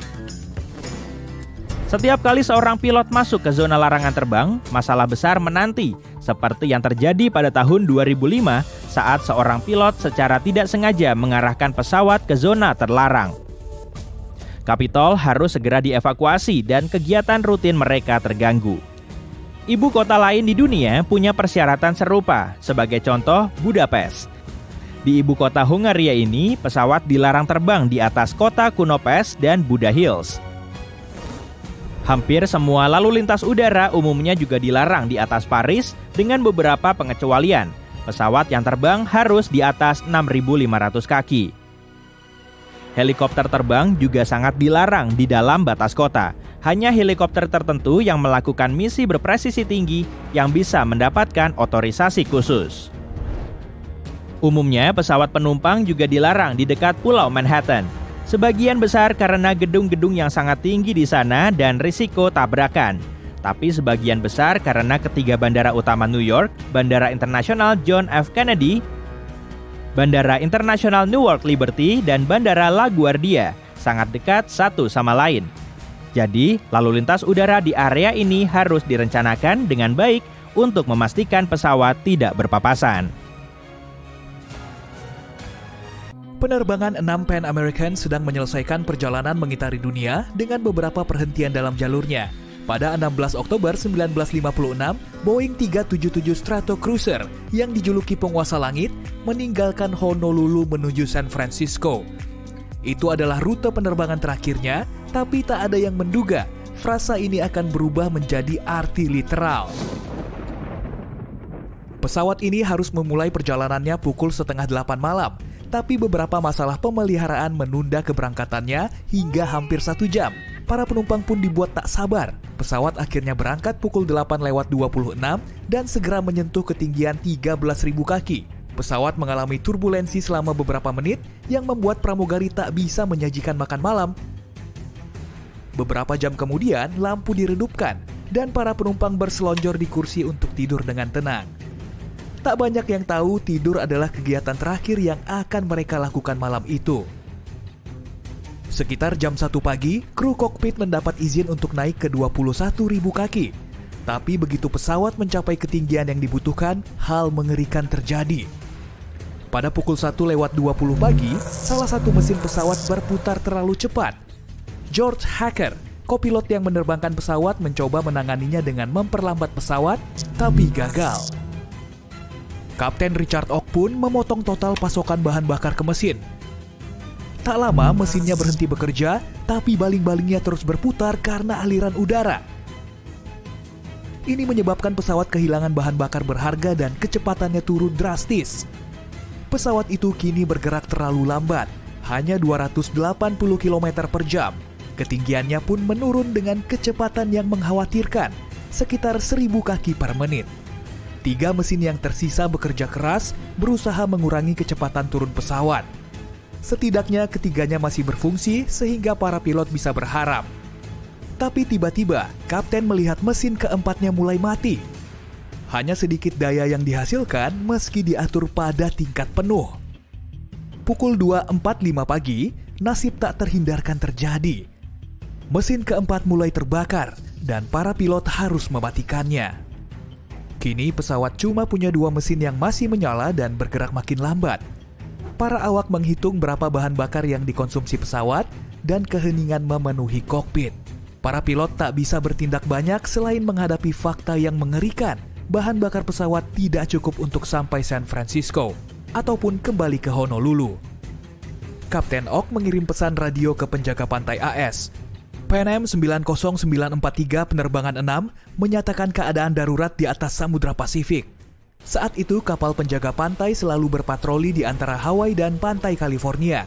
Setiap kali seorang pilot masuk ke zona larangan terbang, masalah besar menanti, seperti yang terjadi pada tahun 2005 saat seorang pilot secara tidak sengaja mengarahkan pesawat ke zona terlarang. Kapitol harus segera dievakuasi dan kegiatan rutin mereka terganggu. Ibu kota lain di dunia punya persyaratan serupa, sebagai contoh Budapest. Di ibu kota Hungaria ini, pesawat dilarang terbang di atas kota kuno Pest dan Buda Hills. Hampir semua lalu lintas udara umumnya juga dilarang di atas Paris dengan beberapa pengecualian. Pesawat yang terbang harus di atas 6.500 kaki. Helikopter terbang juga sangat dilarang di dalam batas kota. Hanya helikopter tertentu yang melakukan misi berpresisi tinggi yang bisa mendapatkan otorisasi khusus. Umumnya pesawat penumpang juga dilarang di dekat Pulau Manhattan. Sebagian besar karena gedung-gedung yang sangat tinggi di sana dan risiko tabrakan. Tapi sebagian besar karena ketiga bandara utama New York, Bandara Internasional John F. Kennedy, Bandara Internasional Newark Liberty, dan Bandara LaGuardia sangat dekat satu sama lain. Jadi, lalu lintas udara di area ini harus direncanakan dengan baik untuk memastikan pesawat tidak berpapasan. Penerbangan 6 Pan American sedang menyelesaikan perjalanan mengitari dunia dengan beberapa perhentian dalam jalurnya. Pada 16 Oktober 1956, Boeing 377 Stratocruiser yang dijuluki penguasa langit meninggalkan Honolulu menuju San Francisco. Itu adalah rute penerbangan terakhirnya, tapi tak ada yang menduga frasa ini akan berubah menjadi arti literal. Pesawat ini harus memulai perjalanannya pukul 7:30 malam. Tapi beberapa masalah pemeliharaan menunda keberangkatannya hingga hampir 1 jam. Para penumpang pun dibuat tak sabar. Pesawat akhirnya berangkat pukul 8:26 dan segera menyentuh ketinggian 13.000 kaki. Pesawat mengalami turbulensi selama beberapa menit yang membuat pramugari tak bisa menyajikan makan malam. Beberapa jam kemudian, lampu diredupkan dan para penumpang berselonjor di kursi untuk tidur dengan tenang. Tak banyak yang tahu tidur adalah kegiatan terakhir yang akan mereka lakukan malam itu. Sekitar jam 1 pagi, kru kokpit mendapat izin untuk naik ke 21.000 kaki. Tapi begitu pesawat mencapai ketinggian yang dibutuhkan, hal mengerikan terjadi. Pada pukul 1:20 pagi, salah satu mesin pesawat berputar terlalu cepat. George Hacker, kopilot yang menerbangkan pesawat, mencoba menanganinya dengan memperlambat pesawat, tapi gagal. Kapten Richard Ock pun memotong total pasokan bahan bakar ke mesin. Tak lama mesinnya berhenti bekerja, tapi baling-balingnya terus berputar karena aliran udara. Ini menyebabkan pesawat kehilangan bahan bakar berharga dan kecepatannya turun drastis. Pesawat itu kini bergerak terlalu lambat, hanya 280 km per jam. Ketinggiannya pun menurun dengan kecepatan yang mengkhawatirkan, sekitar 1.000 kaki per menit. 3 mesin yang tersisa bekerja keras berusaha mengurangi kecepatan turun pesawat. Setidaknya ketiganya masih berfungsi sehingga para pilot bisa berharap. Tapi tiba-tiba, kapten melihat mesin keempatnya mulai mati. Hanya sedikit daya yang dihasilkan meski diatur pada tingkat penuh. Pukul 2.45 pagi, nasib tak terhindarkan terjadi. Mesin keempat mulai terbakar dan para pilot harus mematikannya. Kini pesawat cuma punya 2 mesin yang masih menyala dan bergerak makin lambat. Para awak menghitung berapa bahan bakar yang dikonsumsi pesawat dan keheningan memenuhi kokpit. Para pilot tak bisa bertindak banyak selain menghadapi fakta yang mengerikan. Bahan bakar pesawat tidak cukup untuk sampai San Francisco ataupun kembali ke Honolulu. Kapten Ock mengirim pesan radio ke penjaga pantai AS. Pan Am 90943 penerbangan 6 menyatakan keadaan darurat di atas Samudra Pasifik. Saat itu kapal penjaga pantai selalu berpatroli di antara Hawaii dan pantai California.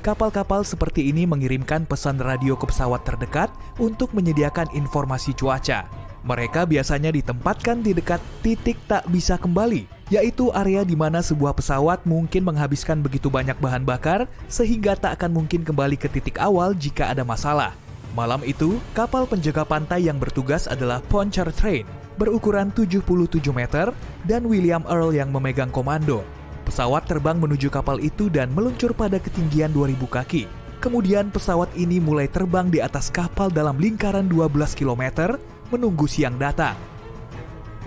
Kapal-kapal seperti ini mengirimkan pesan radio ke pesawat terdekat untuk menyediakan informasi cuaca. Mereka biasanya ditempatkan di dekat titik tak bisa kembali, yaitu area di mana sebuah pesawat mungkin menghabiskan begitu banyak bahan bakar sehingga tak akan mungkin kembali ke titik awal jika ada masalah. Malam itu, kapal penjaga pantai yang bertugas adalah Pontchartrain, berukuran 77 meter, dan William Earl yang memegang komando. Pesawat terbang menuju kapal itu dan meluncur pada ketinggian 2000 kaki. Kemudian pesawat ini mulai terbang di atas kapal dalam lingkaran 12 km, menunggu siang datang.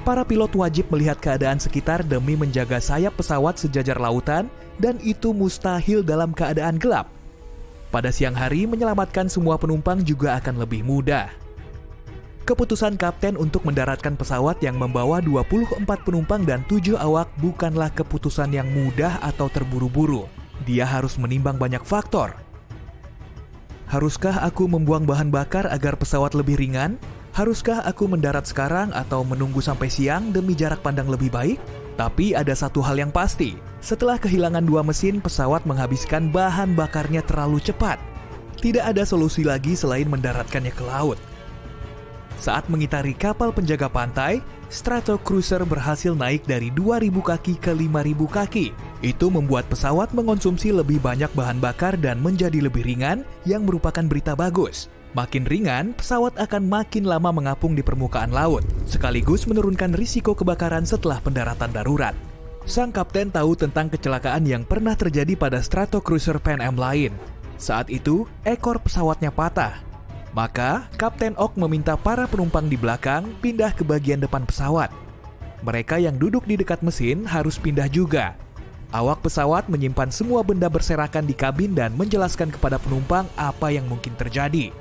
Para pilot wajib melihat keadaan sekitar demi menjaga sayap pesawat sejajar lautan, dan itu mustahil dalam keadaan gelap. Pada siang hari, menyelamatkan semua penumpang juga akan lebih mudah. Keputusan kapten untuk mendaratkan pesawat yang membawa 24 penumpang dan 7 awak bukanlah keputusan yang mudah atau terburu-buru. Dia harus menimbang banyak faktor. Haruskah aku membuang bahan bakar agar pesawat lebih ringan? Haruskah aku mendarat sekarang atau menunggu sampai siang demi jarak pandang lebih baik? Tapi ada satu hal yang pasti, setelah kehilangan 2 mesin, pesawat menghabiskan bahan bakarnya terlalu cepat. Tidak ada solusi lagi selain mendaratkannya ke laut. Saat mengitari kapal penjaga pantai, Stratocruiser berhasil naik dari 2.000 kaki ke 5.000 kaki. Itu membuat pesawat mengonsumsi lebih banyak bahan bakar dan menjadi lebih ringan, yang merupakan berita bagus. Makin ringan, pesawat akan makin lama mengapung di permukaan laut, sekaligus menurunkan risiko kebakaran setelah pendaratan darurat. Sang kapten tahu tentang kecelakaan yang pernah terjadi pada Stratocruiser Pan Am lain. Saat itu, ekor pesawatnya patah. Maka, Kapten Ock meminta para penumpang di belakang pindah ke bagian depan pesawat. Mereka yang duduk di dekat mesin harus pindah juga. Awak pesawat menyimpan semua benda berserakan di kabin dan menjelaskan kepada penumpang apa yang mungkin terjadi.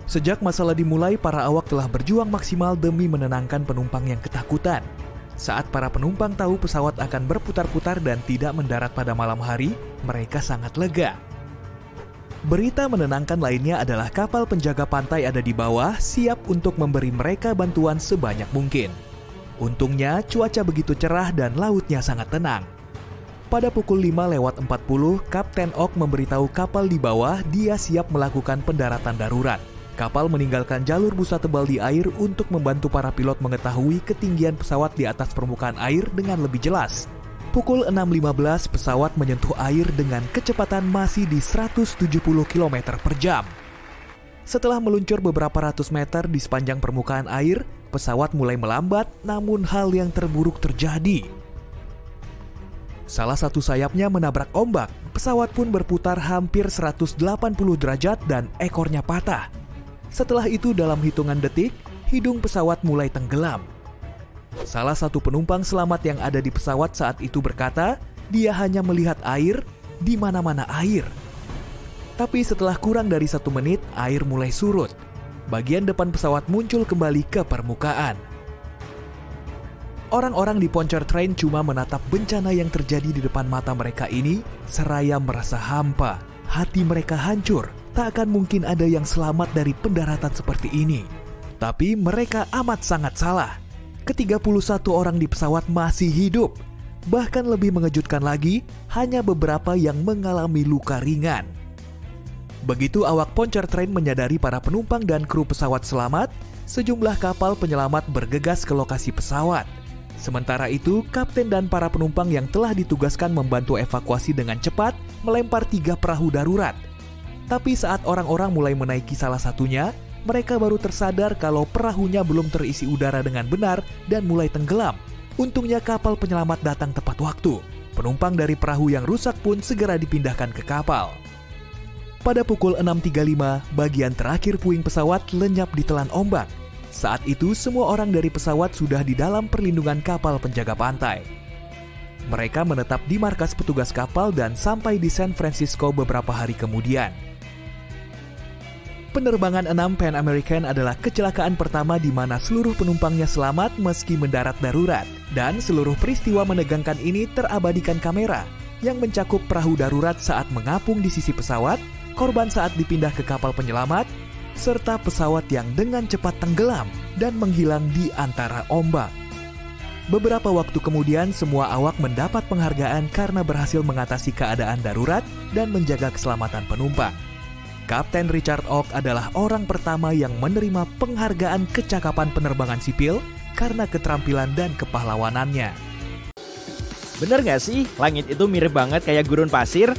Sejak masalah dimulai, para awak telah berjuang maksimal demi menenangkan penumpang yang ketakutan. Saat para penumpang tahu pesawat akan berputar-putar dan tidak mendarat pada malam hari, mereka sangat lega. Berita menenangkan lainnya adalah kapal penjaga pantai ada di bawah, siap untuk memberi mereka bantuan sebanyak mungkin. Untungnya, cuaca begitu cerah dan lautnya sangat tenang. Pada pukul 5:40, Kapten Ock memberitahu kapal di bawah dia siap melakukan pendaratan darurat. Kapal meninggalkan jalur busa tebal di air untuk membantu para pilot mengetahui ketinggian pesawat di atas permukaan air dengan lebih jelas. Pukul 6.15, pesawat menyentuh air dengan kecepatan masih di 170 km per jam. Setelah meluncur beberapa ratus meter di sepanjang permukaan air, pesawat mulai melambat, namun hal yang terburuk terjadi. Salah satu sayapnya menabrak ombak, pesawat pun berputar hampir 180 derajat dan ekornya patah. Setelah itu dalam hitungan detik, hidung pesawat mulai tenggelam. Salah satu penumpang selamat yang ada di pesawat saat itu berkata, dia hanya melihat air, di mana-mana air. Tapi setelah kurang dari 1 menit, air mulai surut. Bagian depan pesawat muncul kembali ke permukaan. Orang-orang di Pontchartrain cuma menatap bencana yang terjadi di depan mata mereka ini, seraya merasa hampa. Hati mereka hancur, tak akan mungkin ada yang selamat dari pendaratan seperti ini. Tapi mereka amat sangat salah. Ke-31 orang di pesawat masih hidup. Bahkan lebih mengejutkan lagi, hanya beberapa yang mengalami luka ringan. Begitu awak Pontchartrain menyadari para penumpang dan kru pesawat selamat, sejumlah kapal penyelamat bergegas ke lokasi pesawat. Sementara itu, kapten dan para penumpang yang telah ditugaskan membantu evakuasi dengan cepat melempar 3 perahu darurat. Tapi saat orang-orang mulai menaiki salah satunya, mereka baru tersadar kalau perahunya belum terisi udara dengan benar dan mulai tenggelam. Untungnya kapal penyelamat datang tepat waktu. Penumpang dari perahu yang rusak pun segera dipindahkan ke kapal. Pada pukul 6.35, bagian terakhir puing pesawat lenyap ditelan ombak. Saat itu, semua orang dari pesawat sudah di dalam perlindungan kapal penjaga pantai. Mereka menetap di markas petugas kapal dan sampai di San Francisco beberapa hari kemudian. Penerbangan 6 Pan American adalah kecelakaan pertama di mana seluruh penumpangnya selamat meski mendarat darurat. Dan seluruh peristiwa menegangkan ini terabadikan kamera yang mencakup perahu darurat saat mengapung di sisi pesawat, korban saat dipindah ke kapal penyelamat, serta pesawat yang dengan cepat tenggelam dan menghilang di antara ombak. Beberapa waktu kemudian, semua awak mendapat penghargaan karena berhasil mengatasi keadaan darurat dan menjaga keselamatan penumpang. Kapten Richard Oak adalah orang pertama yang menerima penghargaan kecakapan penerbangan sipil karena keterampilan dan kepahlawanannya. Bener nggak sih, langit itu mirip banget kayak gurun pasir?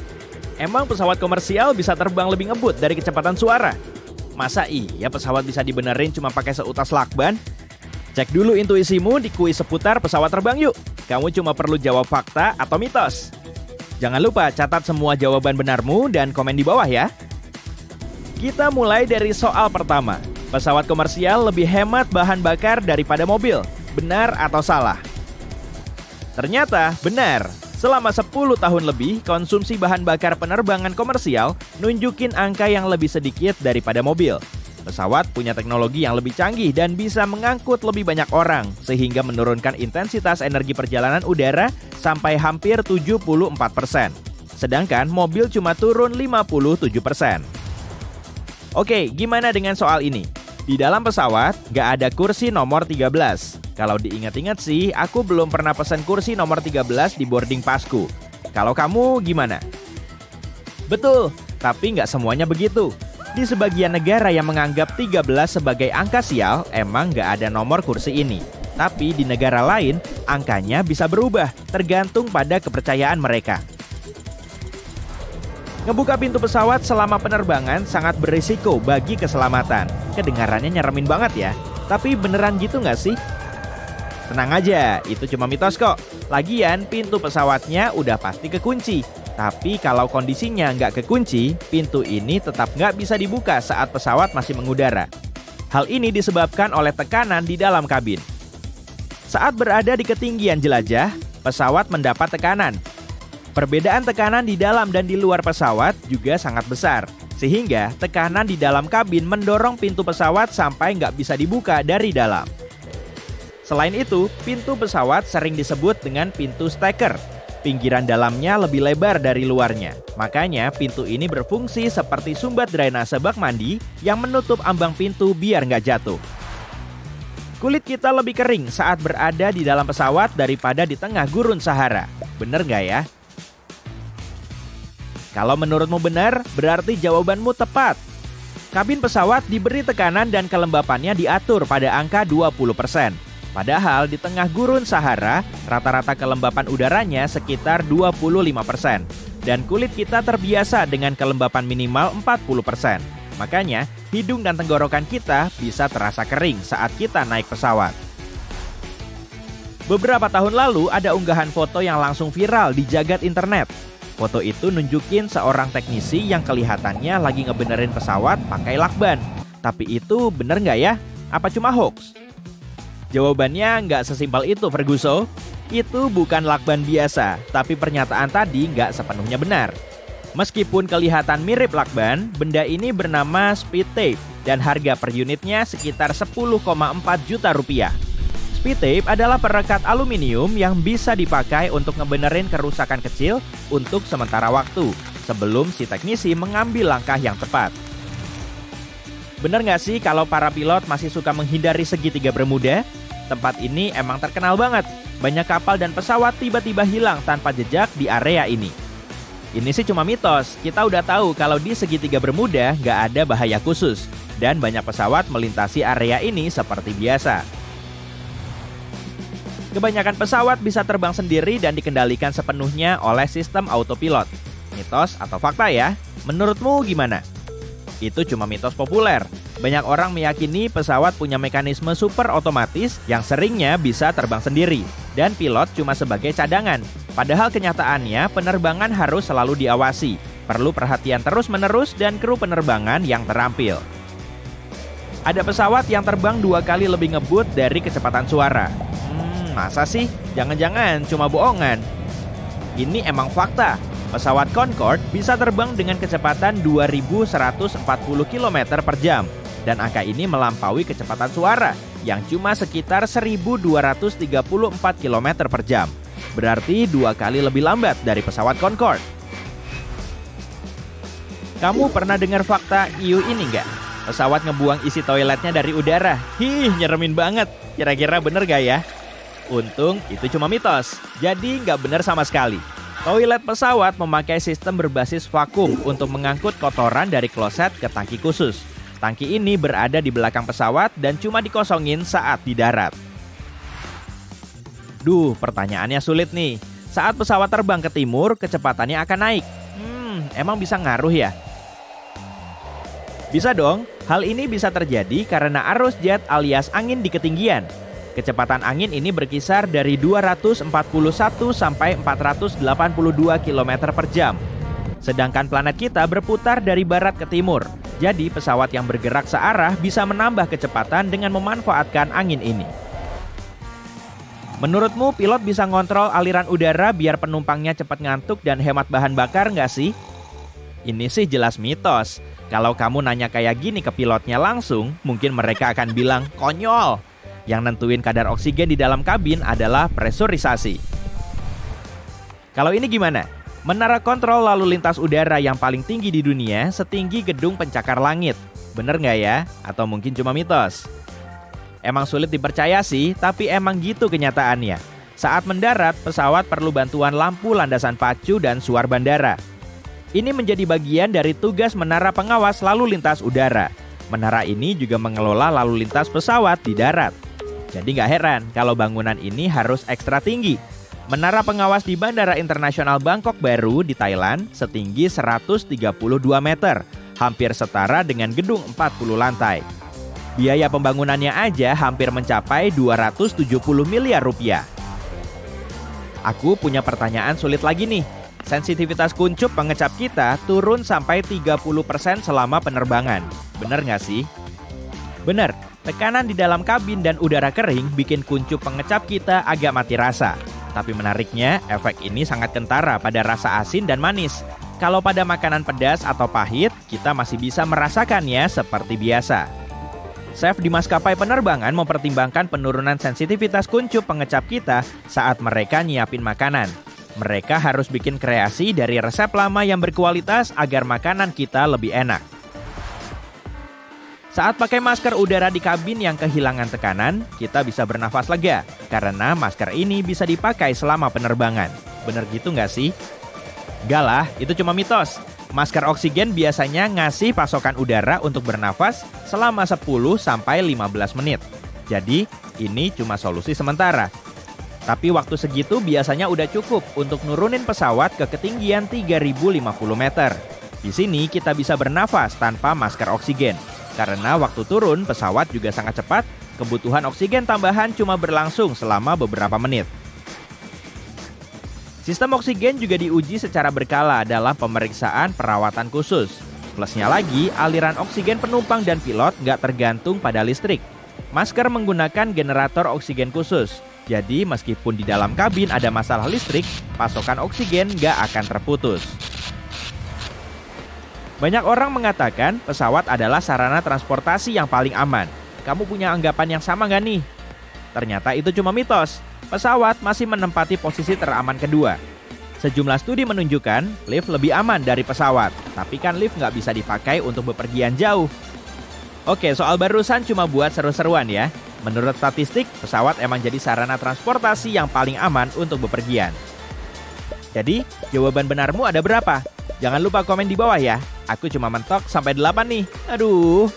Emang pesawat komersial bisa terbang lebih ngebut dari kecepatan suara? Masa iya pesawat bisa dibenerin cuma pakai seutas lakban? Cek dulu intuisimu di kuis seputar pesawat terbang yuk. Kamu cuma perlu jawab fakta atau mitos. Jangan lupa catat semua jawaban benarmu dan komen di bawah ya. Kita mulai dari soal pertama. Pesawat komersial lebih hemat bahan bakar daripada mobil. Benar atau salah? Ternyata benar. Selama 10 tahun lebih, konsumsi bahan bakar penerbangan komersial nunjukin angka yang lebih sedikit daripada mobil. Pesawat punya teknologi yang lebih canggih dan bisa mengangkut lebih banyak orang, sehingga menurunkan intensitas energi perjalanan udara sampai hampir 74%. Sedangkan mobil cuma turun 57%. Oke, gimana dengan soal ini? Di dalam pesawat, nggak ada kursi nomor 13. Kalau diingat-ingat sih, aku belum pernah pesan kursi nomor 13 di boarding pasku. Kalau kamu gimana? Betul, tapi nggak semuanya begitu. Di sebagian negara yang menganggap 13 sebagai angka sial, emang nggak ada nomor kursi ini. Tapi di negara lain, angkanya bisa berubah, tergantung pada kepercayaan mereka. Ngebuka pintu pesawat selama penerbangan sangat berisiko bagi keselamatan. Kedengarannya nyeremin banget ya. Tapi beneran gitu nggak sih? Tenang aja, itu cuma mitos kok. Lagian pintu pesawatnya udah pasti kekunci. Tapi kalau kondisinya nggak kekunci, pintu ini tetap nggak bisa dibuka saat pesawat masih mengudara. Hal ini disebabkan oleh tekanan di dalam kabin. Saat berada di ketinggian jelajah, pesawat mendapat tekanan. Perbedaan tekanan di dalam dan di luar pesawat juga sangat besar. Sehingga tekanan di dalam kabin mendorong pintu pesawat sampai nggak bisa dibuka dari dalam. Selain itu, pintu pesawat sering disebut dengan pintu stacker. Pinggiran dalamnya lebih lebar dari luarnya. Makanya pintu ini berfungsi seperti sumbat drainase bak mandi yang menutup ambang pintu biar nggak jatuh. Kulit kita lebih kering saat berada di dalam pesawat daripada di tengah gurun Sahara. Bener nggak ya? Kalau menurutmu benar, berarti jawabanmu tepat. Kabin pesawat diberi tekanan dan kelembapannya diatur pada angka 20%. Padahal di tengah gurun Sahara, rata-rata kelembapan udaranya sekitar 25%. Dan kulit kita terbiasa dengan kelembapan minimal 40%. Makanya, hidung dan tenggorokan kita bisa terasa kering saat kita naik pesawat. Beberapa tahun lalu ada unggahan foto yang langsung viral di jagat internet. Foto itu nunjukin seorang teknisi yang kelihatannya lagi ngebenerin pesawat pakai lakban. Tapi itu bener nggak ya? Apa cuma hoax? Jawabannya nggak sesimpel itu, Ferguson. Itu bukan lakban biasa, tapi pernyataan tadi nggak sepenuhnya benar. Meskipun kelihatan mirip lakban, benda ini bernama speed tape dan harga per unitnya sekitar 10,4 juta rupiah. Speed tape adalah perekat aluminium yang bisa dipakai untuk ngebenerin kerusakan kecil untuk sementara waktu, sebelum si teknisi mengambil langkah yang tepat. Bener nggak sih kalau para pilot masih suka menghindari segitiga Bermuda? Tempat ini emang terkenal banget. Banyak kapal dan pesawat tiba-tiba hilang tanpa jejak di area ini. Ini sih cuma mitos. Kita udah tahu kalau di segitiga Bermuda nggak ada bahaya khusus. Dan banyak pesawat melintasi area ini seperti biasa. Kebanyakan pesawat bisa terbang sendiri dan dikendalikan sepenuhnya oleh sistem autopilot. Mitos atau fakta ya? Menurutmu gimana? Itu cuma mitos populer. Banyak orang meyakini pesawat punya mekanisme super otomatis yang seringnya bisa terbang sendiri, dan pilot cuma sebagai cadangan. Padahal kenyataannya penerbangan harus selalu diawasi, perlu perhatian terus-menerus dan kru penerbangan yang terampil. Ada pesawat yang terbang 2 kali lebih ngebut dari kecepatan suara. Masa sih? Jangan-jangan cuma bohongan. Ini emang fakta. Pesawat Concorde bisa terbang dengan kecepatan 2.140 km per jam. Dan angka ini melampaui kecepatan suara yang cuma sekitar 1.234 km per jam. Berarti 2 kali lebih lambat dari pesawat Concorde. Kamu pernah dengar fakta IU ini nggak? Pesawat ngebuang isi toiletnya dari udara. Nyeremin banget. Kira-kira bener gak ya? Untung itu cuma mitos. Jadi nggak bener sama sekali. Toilet pesawat memakai sistem berbasis vakum untuk mengangkut kotoran dari kloset ke tangki khusus. Tangki ini berada di belakang pesawat dan cuma dikosongin saat di darat. Pertanyaannya sulit nih. Saat pesawat terbang ke timur, kecepatannya akan naik. Emang bisa ngaruh ya? Bisa dong. Hal ini bisa terjadi karena arus jet alias angin di ketinggian. Kecepatan angin ini berkisar dari 241 sampai 482 km per jam. Sedangkan planet kita berputar dari barat ke timur. Jadi pesawat yang bergerak searah bisa menambah kecepatan dengan memanfaatkan angin ini. Menurutmu pilot bisa ngontrol aliran udara biar penumpangnya cepat ngantuk dan hemat bahan bakar nggak sih? Ini sih jelas mitos. Kalau kamu nanya kayak gini ke pilotnya langsung, mungkin mereka akan bilang konyol. Yang nentuin kadar oksigen di dalam kabin adalah presurisasi. Kalau ini gimana? Menara kontrol lalu lintas udara yang paling tinggi di dunia setinggi gedung pencakar langit. Bener nggak ya? Atau mungkin cuma mitos? Emang sulit dipercaya sih, tapi emang gitu kenyataannya. Saat mendarat, pesawat perlu bantuan lampu landasan pacu dan suar bandara. Ini menjadi bagian dari tugas menara pengawas lalu lintas udara. Menara ini juga mengelola lalu lintas pesawat di darat. Jadi nggak heran kalau bangunan ini harus ekstra tinggi. Menara pengawas di Bandara Internasional Bangkok Baru di Thailand setinggi 132 meter, hampir setara dengan gedung 40 lantai. Biaya pembangunannya aja hampir mencapai 270 miliar rupiah. Aku punya pertanyaan sulit lagi nih. Sensitivitas kuncup pengecap kita turun sampai 30% selama penerbangan. Bener nggak sih? Bener, tekanan di dalam kabin dan udara kering bikin kuncup pengecap kita agak mati rasa. Tapi menariknya, efek ini sangat kentara pada rasa asin dan manis. Kalau pada makanan pedas atau pahit, kita masih bisa merasakannya seperti biasa. Chef di maskapai penerbangan mempertimbangkan penurunan sensitivitas kuncup pengecap kita saat mereka nyiapin makanan. Mereka harus bikin kreasi dari resep lama yang berkualitas agar makanan kita lebih enak. Saat pakai masker udara di kabin yang kehilangan tekanan, kita bisa bernafas lega karena masker ini bisa dipakai selama penerbangan. Bener gitu nggak sih? Nggak lah, itu cuma mitos. Masker oksigen biasanya ngasih pasokan udara untuk bernafas selama 10-15 menit. Jadi, ini cuma solusi sementara. Tapi waktu segitu biasanya udah cukup untuk nurunin pesawat ke ketinggian 3.050 meter. Di sini kita bisa bernafas tanpa masker oksigen. Karena waktu turun pesawat juga sangat cepat, kebutuhan oksigen tambahan cuma berlangsung selama beberapa menit. Sistem oksigen juga diuji secara berkala dalam pemeriksaan perawatan khusus. Plusnya lagi, aliran oksigen penumpang dan pilot nggak tergantung pada listrik. Masker menggunakan generator oksigen khusus. Jadi meskipun di dalam kabin ada masalah listrik, pasokan oksigen nggak akan terputus. Banyak orang mengatakan pesawat adalah sarana transportasi yang paling aman. Kamu punya anggapan yang sama nggak nih? Ternyata itu cuma mitos. Pesawat masih menempati posisi teraman kedua. Sejumlah studi menunjukkan lift lebih aman dari pesawat. Tapi kan lift nggak bisa dipakai untuk bepergian jauh. Oke, soal barusan cuma buat seru-seruan ya. Menurut statistik, pesawat emang jadi sarana transportasi yang paling aman untuk bepergian. Jadi, jawaban benarmu ada berapa? Jangan lupa komen di bawah ya. Aku cuma mentok sampai 8 nih. Aduh.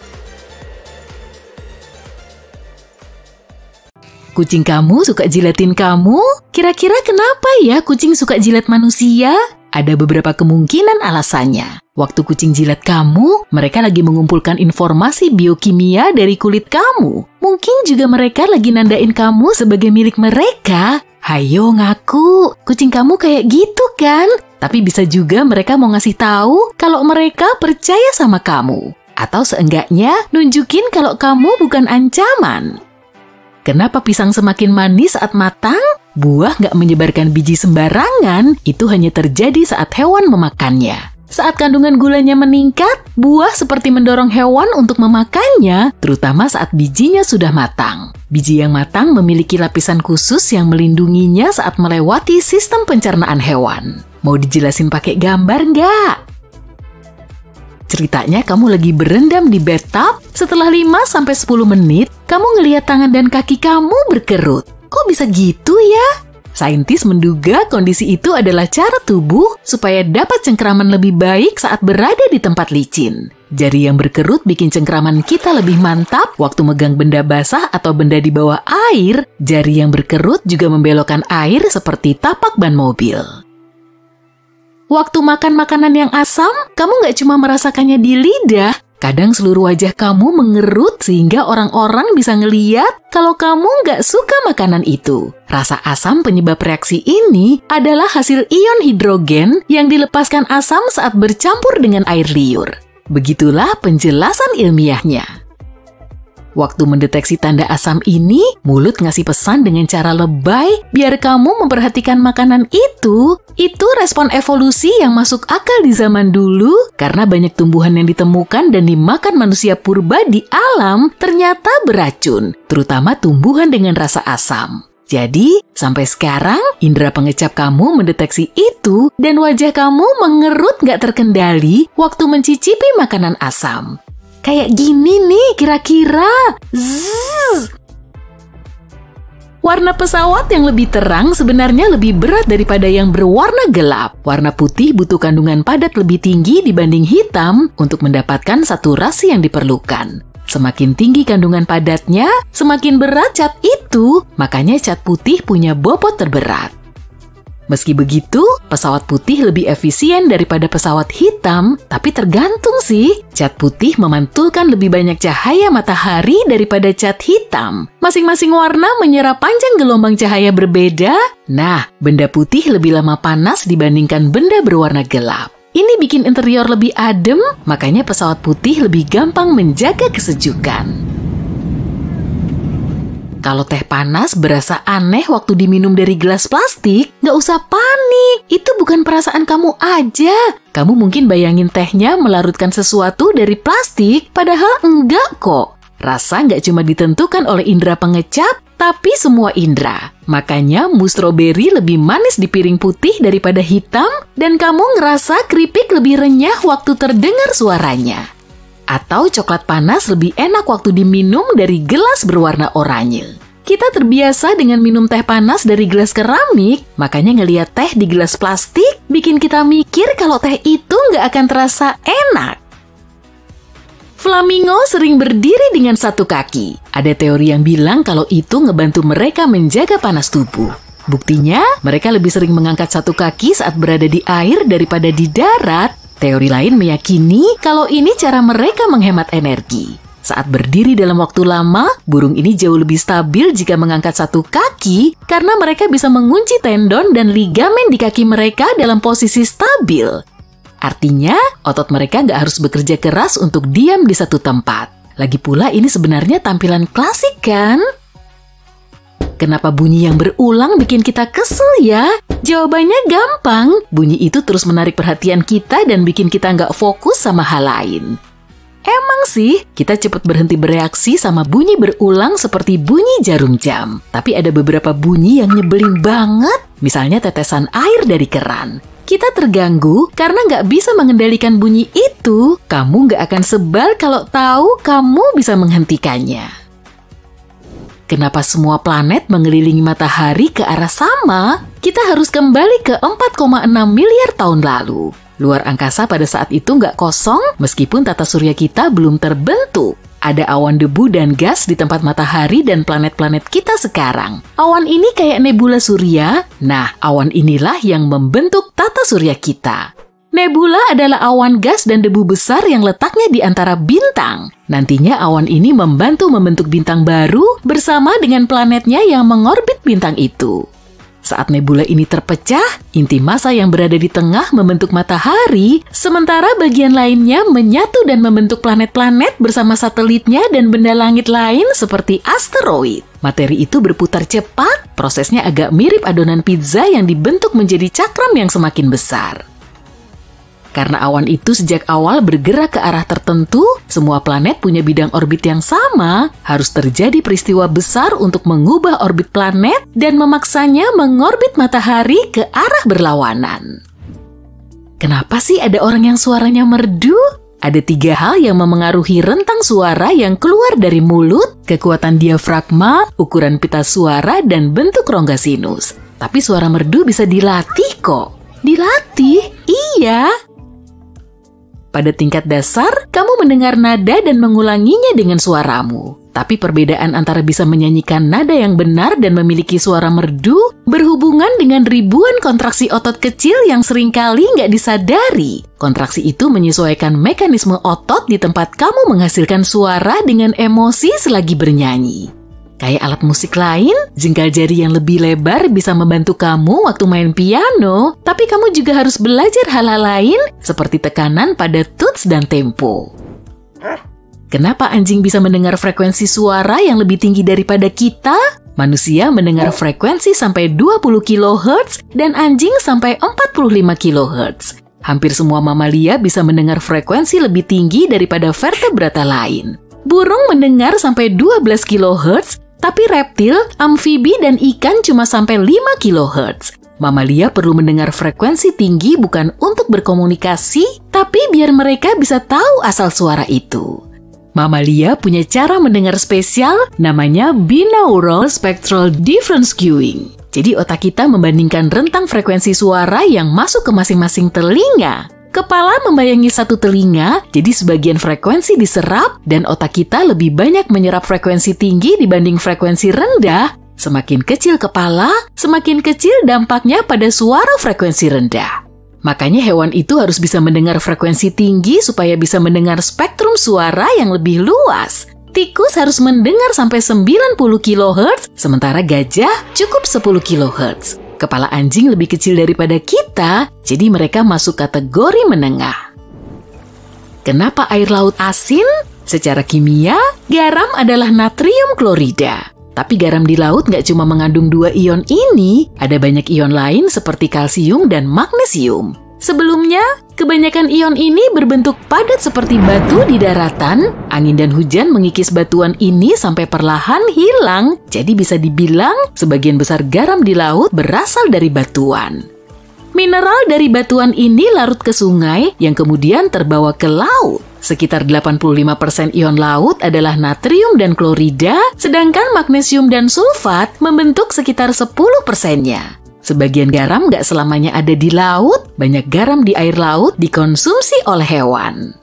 Kucing kamu suka jilatin kamu? Kira-kira kenapa ya kucing suka jilat manusia? Ada beberapa kemungkinan alasannya. Waktu kucing jilat kamu, mereka lagi mengumpulkan informasi biokimia dari kulit kamu. Mungkin juga mereka lagi nandain kamu sebagai milik mereka. Hayo ngaku, kucing kamu kayak gitu kan? Tapi bisa juga mereka mau ngasih tahu kalau mereka percaya sama kamu. Atau seenggaknya nunjukin kalau kamu bukan ancaman. Kenapa pisang semakin manis saat matang? Buah nggak menyebarkan biji sembarangan, itu hanya terjadi saat hewan memakannya. Saat kandungan gulanya meningkat, buah seperti mendorong hewan untuk memakannya, terutama saat bijinya sudah matang. Biji yang matang memiliki lapisan khusus yang melindunginya saat melewati sistem pencernaan hewan. Mau dijelasin pakai gambar nggak? Ceritanya kamu lagi berendam di bathtub, setelah 5-10 menit, kamu ngelihat tangan dan kaki kamu berkerut. Kok bisa gitu ya? Saintis menduga kondisi itu adalah cara tubuh supaya dapat cengkraman lebih baik saat berada di tempat licin. Jari yang berkerut bikin cengkraman kita lebih mantap waktu megang benda basah atau benda di bawah air. Jari yang berkerut juga membelokkan air seperti tapak ban mobil. Waktu makan makanan yang asam, kamu nggak cuma merasakannya di lidah, kadang seluruh wajah kamu mengerut sehingga orang-orang bisa ngeliat kalau kamu nggak suka makanan itu. Rasa asam penyebab reaksi ini adalah hasil ion hidrogen yang dilepaskan asam saat bercampur dengan air liur. Begitulah penjelasan ilmiahnya. Waktu mendeteksi tanda asam ini, mulut ngasih pesan dengan cara lebay biar kamu memperhatikan makanan itu. Itu respon evolusi yang masuk akal di zaman dulu karena banyak tumbuhan yang ditemukan dan dimakan manusia purba di alam ternyata beracun, terutama tumbuhan dengan rasa asam. Jadi, sampai sekarang, indera pengecap kamu mendeteksi itu dan wajah kamu mengerut nggak terkendali waktu mencicipi makanan asam. Kayak gini nih kira-kira. Zzz. Warna pesawat yang lebih terang sebenarnya lebih berat daripada yang berwarna gelap. Warna putih butuh kandungan padat lebih tinggi dibanding hitam untuk mendapatkan saturasi yang diperlukan. Semakin tinggi kandungan padatnya, semakin berat cat itu, makanya cat putih punya bobot terberat. Meski begitu, pesawat putih lebih efisien daripada pesawat hitam, tapi tergantung sih. Cat putih memantulkan lebih banyak cahaya matahari daripada cat hitam. Masing-masing warna menyerap panjang gelombang cahaya berbeda. Nah, benda putih lebih lama panas dibandingkan benda berwarna gelap. Ini bikin interior lebih adem, makanya pesawat putih lebih gampang menjaga kesejukan. Kalau teh panas berasa aneh waktu diminum dari gelas plastik, nggak usah panik. Itu bukan perasaan kamu aja. Kamu mungkin bayangin tehnya melarutkan sesuatu dari plastik, padahal enggak kok. Rasa nggak cuma ditentukan oleh indera pengecap, tapi semua indera. Makanya mousse strawberry lebih manis di piring putih daripada hitam, dan kamu ngerasa keripik lebih renyah waktu terdengar suaranya. Atau coklat panas lebih enak waktu diminum dari gelas berwarna oranye. Kita terbiasa dengan minum teh panas dari gelas keramik, makanya ngelihat teh di gelas plastik bikin kita mikir kalau teh itu nggak akan terasa enak. Flamingo sering berdiri dengan satu kaki. Ada teori yang bilang kalau itu ngebantu mereka menjaga panas tubuh. Buktinya, mereka lebih sering mengangkat satu kaki saat berada di air daripada di darat. Teori lain meyakini kalau ini cara mereka menghemat energi. Saat berdiri dalam waktu lama, burung ini jauh lebih stabil jika mengangkat satu kaki karena mereka bisa mengunci tendon dan ligamen di kaki mereka dalam posisi stabil. Artinya, otot mereka nggak harus bekerja keras untuk diam di satu tempat. Lagi pula ini sebenarnya tampilan klasik kan? Kenapa bunyi yang berulang bikin kita kesel ya? Jawabannya gampang. Bunyi itu terus menarik perhatian kita dan bikin kita nggak fokus sama hal lain. Emang sih, kita cepat berhenti bereaksi sama bunyi berulang seperti bunyi jarum jam. Tapi ada beberapa bunyi yang nyebelin banget. Misalnya tetesan air dari keran. Kita terganggu karena nggak bisa mengendalikan bunyi itu. Kamu nggak akan sebal kalau tahu kamu bisa menghentikannya. Kenapa semua planet mengelilingi matahari ke arah sama? Kita harus kembali ke 4,6 miliar tahun lalu. Luar angkasa pada saat itu nggak kosong meskipun tata surya kita belum terbentuk. Ada awan debu dan gas di tempat matahari dan planet-planet kita sekarang. Awan ini kayak nebula surya. Nah, awan inilah yang membentuk tata surya kita. Nebula adalah awan gas dan debu besar yang letaknya di antara bintang. Nantinya awan ini membantu membentuk bintang baru bersama dengan planetnya yang mengorbit bintang itu. Saat nebula ini terpecah, inti massa yang berada di tengah membentuk matahari, sementara bagian lainnya menyatu dan membentuk planet-planet bersama satelitnya dan benda langit lain seperti asteroid. Materi itu berputar cepat, prosesnya agak mirip adonan pizza yang dibentuk menjadi cakram yang semakin besar. Karena awan itu sejak awal bergerak ke arah tertentu, semua planet punya bidang orbit yang sama, harus terjadi peristiwa besar untuk mengubah orbit planet dan memaksanya mengorbit matahari ke arah berlawanan. Kenapa sih ada orang yang suaranya merdu? Ada 3 hal yang memengaruhi rentang suara yang keluar dari mulut, kekuatan diafragma, ukuran pita suara, dan bentuk rongga sinus. Tapi suara merdu bisa dilatih kok. Dilatih? Iya. Pada tingkat dasar, kamu mendengar nada dan mengulanginya dengan suaramu. Tapi perbedaan antara bisa menyanyikan nada yang benar dan memiliki suara merdu berhubungan dengan ribuan kontraksi otot kecil yang seringkali nggak disadari. Kontraksi itu menyesuaikan mekanisme otot di tempat kamu menghasilkan suara dengan emosi selagi bernyanyi. Kayak alat musik lain, jengkal jari yang lebih lebar bisa membantu kamu waktu main piano, tapi kamu juga harus belajar hal-hal lain seperti tekanan pada tuts dan tempo. Kenapa anjing bisa mendengar frekuensi suara yang lebih tinggi daripada kita? Manusia mendengar frekuensi sampai 20 kHz dan anjing sampai 45 kHz. Hampir semua mamalia bisa mendengar frekuensi lebih tinggi daripada vertebrata lain. Burung mendengar sampai 12 kHz, tapi reptil, amfibi, dan ikan cuma sampai 5 kHz. Mamalia perlu mendengar frekuensi tinggi bukan untuk berkomunikasi, tapi biar mereka bisa tahu asal suara itu. Mamalia punya cara mendengar spesial, namanya binaural spectral difference cueing. Jadi otak kita membandingkan rentang frekuensi suara yang masuk ke masing-masing telinga. Kepala membayangi satu telinga, jadi sebagian frekuensi diserap dan otak kita lebih banyak menyerap frekuensi tinggi dibanding frekuensi rendah. Semakin kecil kepala, semakin kecil dampaknya pada suara frekuensi rendah. Makanya hewan itu harus bisa mendengar frekuensi tinggi supaya bisa mendengar spektrum suara yang lebih luas. Tikus harus mendengar sampai 90 kHz, sementara gajah cukup 10 kHz. Kepala anjing lebih kecil daripada kita, jadi mereka masuk kategori menengah. Kenapa air laut asin? Secara kimia, garam adalah natrium klorida. Tapi garam di laut nggak cuma mengandung 2 ion ini, ada banyak ion lain seperti kalsium dan magnesium. Sebelumnya, kebanyakan ion ini berbentuk padat seperti batu di daratan. Angin dan hujan mengikis batuan ini sampai perlahan hilang. Jadi bisa dibilang sebagian besar garam di laut berasal dari batuan. Mineral dari batuan ini larut ke sungai yang kemudian terbawa ke laut. Sekitar 85% ion laut adalah natrium dan klorida, sedangkan magnesium dan sulfat membentuk sekitar 10%-nya. Sebagian garam nggak selamanya ada di laut, banyak garam di air laut dikonsumsi oleh hewan.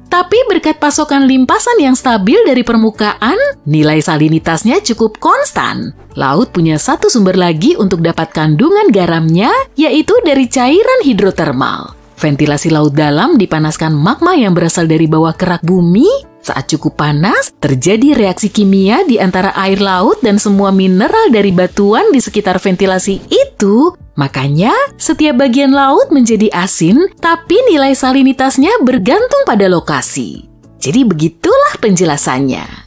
Tapi berkat pasokan limpasan yang stabil dari permukaan, nilai salinitasnya cukup konstan. Laut punya satu sumber lagi untuk dapat kandungan garamnya, yaitu dari cairan hidrotermal. Ventilasi laut dalam dipanaskan magma yang berasal dari bawah kerak bumi. Saat cukup panas, terjadi reaksi kimia di antara air laut dan semua mineral dari batuan di sekitar ventilasi itu. Makanya, setiap bagian laut menjadi asin, tapi nilai salinitasnya bergantung pada lokasi. Jadi begitulah penjelasannya.